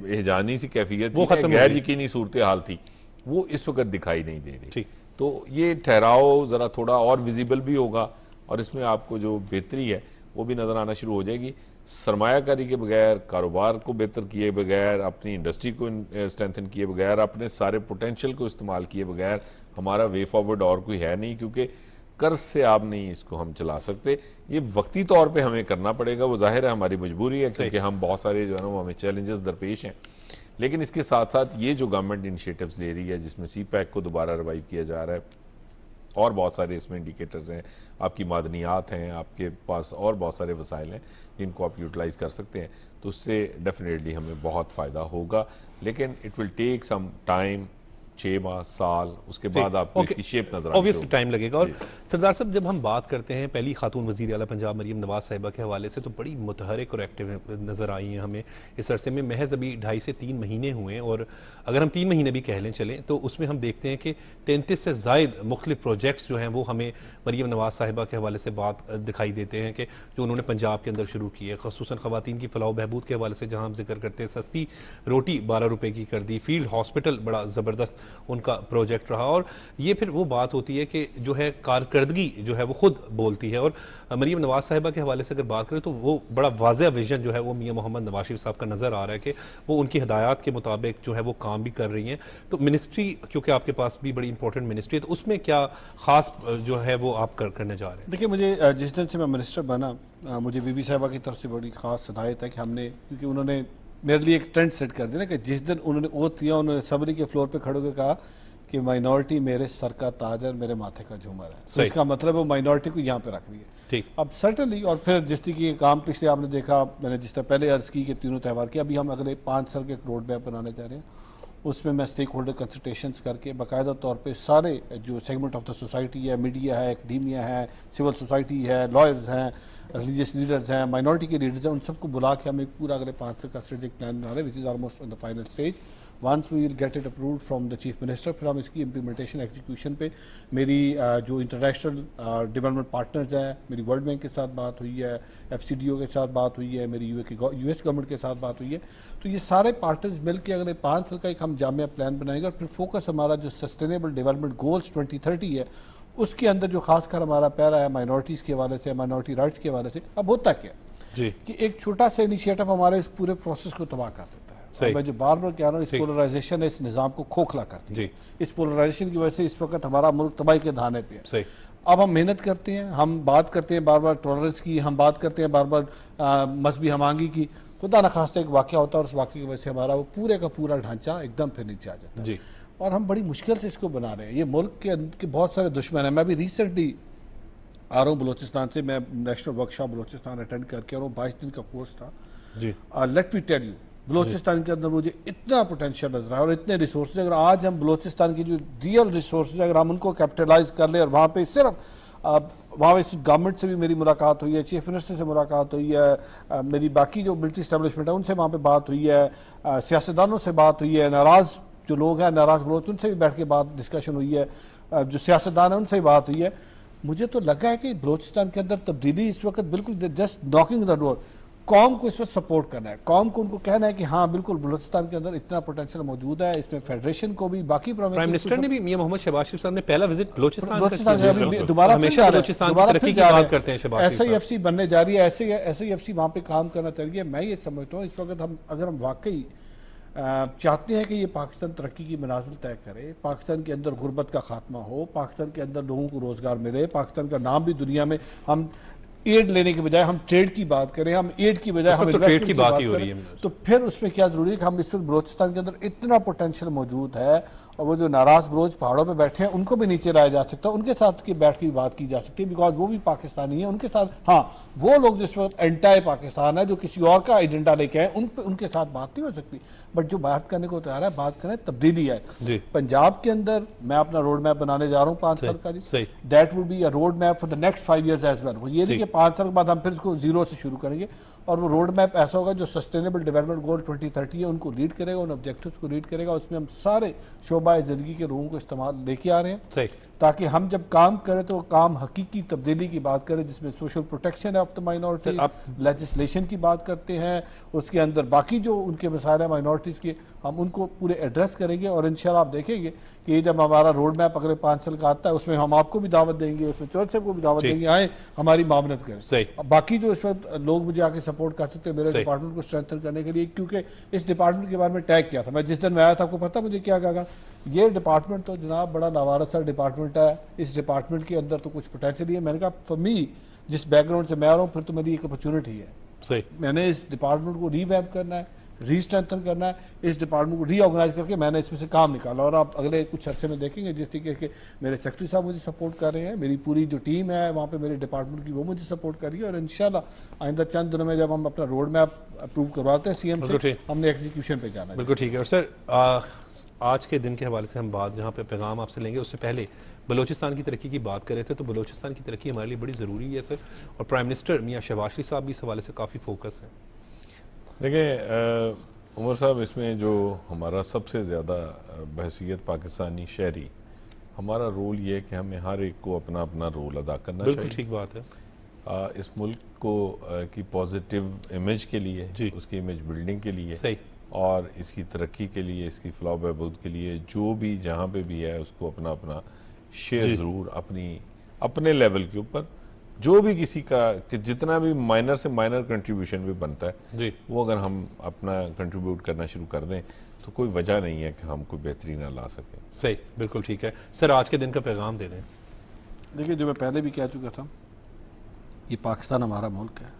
हिजानी सी कैफियत थी, गैर यकीनी सूरत हाल थी, वो इस वक्त दिखाई नहीं दे रही। तो ये ठहराव ज़रा थोड़ा और विजिबल भी होगा और इसमें आपको जो बेहतरी है वो भी नज़र आना शुरू हो जाएगी। सरमायाकारी के बगैर, कारोबार को बेहतर किए बगैर, अपनी इंडस्ट्री को स्ट्रेंथन किए बगैर, अपने सारे पोटेंशियल को इस्तेमाल किए बगैर हमारा वे फॉरवर्ड और कोई है नहीं, क्योंकि कर्ज से आप नहीं इसको हम चला सकते। ये वक्ती तौर पे हमें करना पड़ेगा, वो जाहिर है हमारी मजबूरी है, क्योंकि हम बहुत सारे जो है ना वो हमें चैलेंजेस दरपेश हैं। लेकिन इसके साथ साथ ये जो गवर्नमेंट इनिशिएटिव्स ले रही है, जिसमें CPEC को दोबारा रिवाइव किया जा रहा है, और बहुत सारे इसमें इंडिकेटर्स हैं, आपकी मादनियात हैं, आपके पास और बहुत सारे वसाइल हैं जिनको आप यूटिलाइज कर सकते हैं, तो उससे डेफिनेटली हमें बहुत फ़ायदा होगा। लेकिन it will take some time, 6 माह, साल, उसके बाद आपको इसकी शेप नजर ऑब्वियसली टाइम लगेगा। और सरदार साहब, जब हम बात करते हैं पहली खातून वज़ीर आला पंजाब मरीम नवाज साहिबा के हवाले से, तो बड़ी मुतहरिक और एक्टिव नज़र आई हैं हमें इस अरसे में। महज अभी 2.5 से 3 महीने हुए हैं, और अगर हम 3 महीने भी कह लें चलें, तो उसमें हम देखते हैं कि 33 से ज़ायद मुख्तलिफ प्रोजेक्ट्स जो हैं वो हमें मरीम नवाज साहिबा के हवाले से बात दिखाई देते हैं कि जो उन्होंने पंजाब के अंदर शुरू की है, ख़ुसूसन ख़वातीन की फलाह बहबूद के हवाले से जहाँ हम जिक्र करते हैं, सस्ती रोटी 12 रुपये की कर दी, फील्ड हॉस्पिटल बड़ा ज़बरदस्त उनका प्रोजेक्ट रहा। और ये फिर वो बात होती है कि जो है कारकर्दगी जो है वो खुद बोलती है। और मरीम नवाज साहिबा के हवाले से अगर बात करें तो वो बड़ा वाज़ेह विजन जो है वो मियां मोहम्मद नवाज शरीफ साहब का नज़र आ रहा है कि वो उनकी हिदायत के मुताबिक जो है वो काम भी कर रही हैं। तो मिनिस्ट्री, क्योंकि आपके पास भी बड़ी इंपॉर्टेंट मिनिस्ट्री है, तो उसमें क्या खास जो है वो आप करने जा रहे हैं? देखिए, मुझे जिस दिन से मैं मिनिस्टर बना, मुझे बीबी साहिबा की तरफ से बड़ी खास हिदायत है कि हमने, क्योंकि उन्होंने मेरे लिए एक ट्रेंड सेट कर दिया ना कि जिस दिन उन्होंने ओथ दिया, उन्होंने असम्बली के फ्लोर पर खड़े होकर कहा कि माइनॉरिटी मेरे सर का ताज है, मेरे माथे का झूमर है। तो इसका मतलब वो माइनॉरिटी को यहाँ पे रख रही है। ठीक, अब सर्टनली, और फिर जिस तरह की काम पिछले आपने देखा, मैंने जिस तरह पहले अर्ज की कि तीनों त्यौहार की, अभी हम अगले 5 साल के एक रोड मैप बनाने जा रहे हैं। उसमें मैं स्टेक होल्डर कंसल्टेशंस करके बाकायदा तौर पे सारे जो सेगमेंट ऑफ द सोसाइटी है, मीडिया है, एकेडमिया है, सिविल सोसाइटी है, लॉयर्स हैं, रिलीजियस लीडर्स हैं, माइनॉरिटी के लीडर्स हैं, उन सबको बुला के हम एक पूरा अगले 5 साल का स्ट्रेटेजिक प्लान बना रहे हैं, which is almost on the final stage. Once we will get it approved from the chief minister, फिर हम इसकी इम्प्लीमेंटेशन एग्जीक्यूशन पे मेरी जो इंटरनेशनल डेवलपमेंट पार्टनर्स हैं, मेरी वर्ल्ड बैंक के साथ बात हुई है, FCDO के साथ बात हुई है, मेरी US गवर्नमेंट के साथ बात हुई है। तो ये सारे पार्टनर्स मिल के अगले 5 साल का एक हम जामिया प्लान बनाएंगे, और फिर फोकस हमारा जो सस्टेनेबल डेवलपमेंट गोल्स 2030 है उसके अंदर जो खासकर हमारा पैरा है माइनॉरिटीज़ के हवाले से, माइनॉरिटी राइट्स के हवाले से। अब होता क्या जी कि एक छोटा सा इनिशिएटिव हमारे इस पूरे प्रोसेस को तबाह कर देता है। मैं जो बार बार कह रहा हूँ, इस पोलराइजेशन है इस निज़ाम को खोखला करती है। इस पोलराइजेशन की वजह से इस वक्त हमारा मुल्क तबाही के धाने पे है। अब हम मेहनत करते हैं, हम बात करते हैं बार बार टॉलरेंस की, हम बात करते हैं बार बार मजहबी हमांगी की, खुदा न खास्ता एक वाक़या होता है और उस वाक़े की वजह से हमारा वो पूरे का पूरा ढांचा एकदम फिर नीचे आ जाता है। और हम बड़ी मुश्किल से इसको बना रहे हैं। ये मुल्क के बहुत सारे दुश्मन हैं। मैं भी रिसेंटली आ रहा हूँ बलोचिस्तान से, मैं नेशनल वर्कशॉप बलोचिस्तान अटेंड करके, और वो 22 दिन का कोर्स था जी। Let me tell you, Balochistan के अंदर मुझे इतना पोटेंशियल नजर है और इतने रिसोर्सेज, अगर आज हम बलोचिस्तान की जो रियल रिसोर्सेज अगर हम उनको कैपिटलाइज कर ले, और वहाँ पे सिर्फ वहाँ इस गवर्नमेंट से भी मेरी मुलाकात हुई है, चीफ मिनिस्टर से मुलाकात हुई है, मेरी बाकी जो मिलिट्री स्टैब्लिशमेंट है उनसे वहाँ पे बात हुई है, सियासतदानों से बात हुई है, नाराज़ जो लोग हैं, नाराज़ बलोच, उनसे भी बैठ के बात डिस्कशन हुई है, जो सियासतदान है उनसे भी बात हुई है। मुझे तो लगा है कि बलोचिस्तान के अंदर तब्दीली इस वक्त बिल्कुल जस्ट नॉकिंग द डोर। कौम को इस वक्त सपोर्ट करना है, कौम को उनको कहना है कि हाँ बिल्कुल बलूचिस्तान के अंदर इतना पोटेंशियल मौजूद है, इसमें फेडरेशन को भी बाकी प्राइम मिनिस्टर ने भी मियां मोहम्मद शहबाज शरीफ साहब ने पहला विजिट बलूचिस्तान दोबारा हमेशा बलूचिस्तान की तरक्की की बात करते हैं शहबाज शरीफ साहब। SIFC बनने जा रही है, SIFC वहाँ पे काम करना चाहिए। मैं ये समझता हूँ इस वक्त अगर हम वाकई चाहते हैं कि ये पाकिस्तान तरक्की की मनाजिल तय करे, पाकिस्तान के अंदर गुर्बत का खात्मा हो, पाकिस्तान के अंदर लोगों को रोज़गार मिले, पाकिस्तान का नाम भी दुनिया में, हम एड लेने के बजाय हम ट्रेड की बात करें, हम एड की बजाय हम इन्वेस्टमेंट की बात करें, तो फिर उसमें क्या जरूरी है कि हम इस वक्त बलूचिस्तान के अंदर इतना पोटेंशियल मौजूद है और वो जो नाराज बलोच पहाड़ों पे बैठे हैं उनको भी नीचे लाया जा सकता है, उनके साथ की बैठ की बात की जा सकती है, बिकॉज वो भी पाकिस्तानी है। उनके साथ हाँ वो लोग जिस वक्त एंटाई पाकिस्तान है, जो किसी और का एजेंडा लेके आए, उनके साथ बात नहीं हो सकती, बट जो बात करने को तैयार है, बात करें तब्दीली है। पंजाब के अंदर मैं अपना रोड मैप बनाने जा रहा हूँ 5 साल का जी, that would be a road map for the next 5 years as well. वो ये नहीं कि 5 साल के बाद हम फिर इसको जीरो से शुरू करेंगे, और वो रोड मैप ऐसा होगा जो सस्टेनेबल डेवलपमेंट गोल 2030 है उनको लीड करेगा, उन ऑब्जेक्टिव्स को लीड करेगा। उसमें हम सारे शोबा जिंदगी के लोगों को इस्तेमाल लेके आ रहे हैं, ताकि हम जब काम करें तो काम हकीकी तब्दीली की बात करें, जिसमें social protection of the minority, legislation की बात करते हैं, उसके अंदर बाकी जो उनके मसाइल है माइनॉरिटीज़ के, हम उनको पूरे एड्रेस करेंगे। और इंशाल्लाह आप देखेंगे कि जब हमारा रोड मैप अगले 5 साल का आता है, उसमें हम आपको भी दावत देंगे, उसमें चौधरी साहब को भी दावत देंगे, आए हमारी मावनत करें। बाकी जो इस वक्त लोग मुझे आके सपोर्ट कर सकते हैं मेरे डिपार्टमेंट को स्ट्रेंथन करने के लिए, क्योंकि इस डिपार्टमेंट के बारे में टैग किया था मैं जिस दिन मैं आया था, आपको पता मुझे क्या कहा, ये डिपार्टमेंट तो जनाब बड़ा नावारसा डिपार्टमेंट है, इस डिपार्टमेंट के अंदर तो कुछ पोटेंशियल ही है। मैंने कहा फॉर मी जिस बैकग्राउंड से मैं आ रहा हूँ, फिर तो मेरी एक अपॉर्चुनिटी है, सही मैंने इस डिपार्टमेंट को रीवैम्प करना है, रीस्ट्रेंथन करना है, इस डिपार्टमेंट को रीऑर्गेनाइज करके मैंने इसमें से काम निकाला। और आप अगले कुछ अर्से में देखेंगे जिस तरीके के मेरे सेक्रेटरी साहब मुझे सपोर्ट कर रहे हैं, मेरी पूरी जो टीम है वहाँ पे मेरे डिपार्टमेंट की वो मुझे सपोर्ट कर रही है, और इंशाल्लाह आइंदा चंद दिनों में जब हम अपना रोड मैप अप्रूव करवाते हैं CM से, हमने एग्जीक्यूशन पे जाना है। बिल्कुल ठीक है। और सर आज के दिन के हवाले से हम बात जहाँ पे पैगाम आपसे लेंगे, उससे पहले बलूचिस्तान की तरक्की की बात कर रहे थे, तो बलूचिस्तान की तरक्की हमारे लिए बड़ी ज़रूरी है सर, और प्राइम मिनिस्टर मियां शहबाज शरीफ साहब भी इस हवाले से काफ़ी फोकस है। देखिए उमर साहब, इसमें जो हमारा सबसे ज़्यादा बहसीत पाकिस्तानी शहरी, हमारा रोल ये है कि हमें हर एक को अपना अपना रोल अदा करना चाहिए। ठीक बात है। इस मुल्क को की पॉजिटिव इमेज के लिए, उसकी इमेज बिल्डिंग के लिए सही, और इसकी तरक्की के लिए, इसकी फलाह बहबूद के लिए जो भी जहाँ पे भी है उसको अपना अपना शेयर ज़रूर अपने लेवल के ऊपर, जो भी किसी का कि जितना भी माइनर से माइनर कंट्रीब्यूशन भी बनता है वो अगर हम अपना कंट्रीब्यूट करना शुरू कर दें तो कोई वजह नहीं है कि हम कोई बेहतरी ना ला सकें। सही, बिल्कुल ठीक है। सर आज के दिन का पैगाम दे दें। देखिए, जो मैं पहले भी कह चुका था, ये पाकिस्तान हमारा मुल्क है,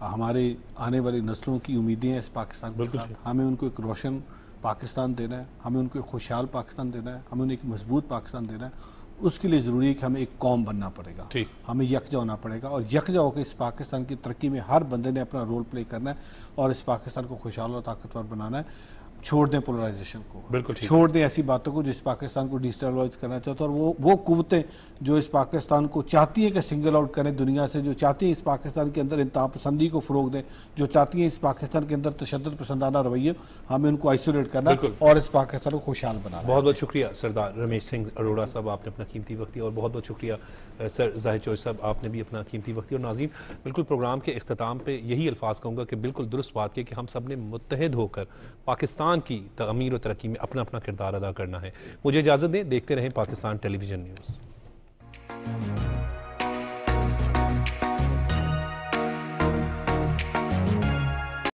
हमारी आने वाली नस्लों की उम्मीदें हैं इस पाकिस्तान के साथ। हमें उनको एक रोशन पाकिस्तान देना है, हमें उनको एक खुशहाल पाकिस्तान देना है, हमें उन्हें एक मजबूत पाकिस्तान देना है। उसके लिए ज़रूरी है कि हमें एक कौम बनना पड़ेगा, हमें यकजा होना पड़ेगा, और यकजा होकर इस पाकिस्तान की तरक्की में हर बंदे ने अपना रोल प्ले करना है, और इस पाकिस्तान को खुशहाल और ताकतवर बनाना है। छोड़ दें पोलराइजेशन को, बिल्कुल छोड़ दें ऐसी बातों को जिस पाकिस्तान को डिजिटलाइज करना चाहते हैं, और वो कुव्वतें जो इस पाकिस्तान को चाहती हैं कि सिंगल आउट करें दुनिया से, जो चाहती हैं इस पाकिस्तान के अंदर इंतहा पसंदी को फ़रोग दें, जो चाहती हैं इस पाकिस्तान के अंदर तशद्दुद पसंदाना रवैये, हमें उनको आइसोलेट करना और इस पाकिस्तान को खुशहाल बनाना। बहुत बहुत शुक्रिया सरदार रमेश सिंह अरोड़ा साहब, आपने अपना कीमती वक्त दिया, और बहुत बहुत शुक्रिया सर जाहिद चौधरी साहब, आपने भी अपना कीमती वक्त दिया। और नाज़रीन, बिल्कुल प्रोग्राम के इख्तिताम पे यही अल्फाज कहूँगा कि बिल्कुल दुरुस्त बात की कि हम सब ने मुत्तहिद होकर पाकिस्तान की तमीर और तरक्की में अपना अपना किरदार अदा करना है। मुझे इजाज़त दें, देखते रहें पाकिस्तान टेलीविज़न न्यूज़।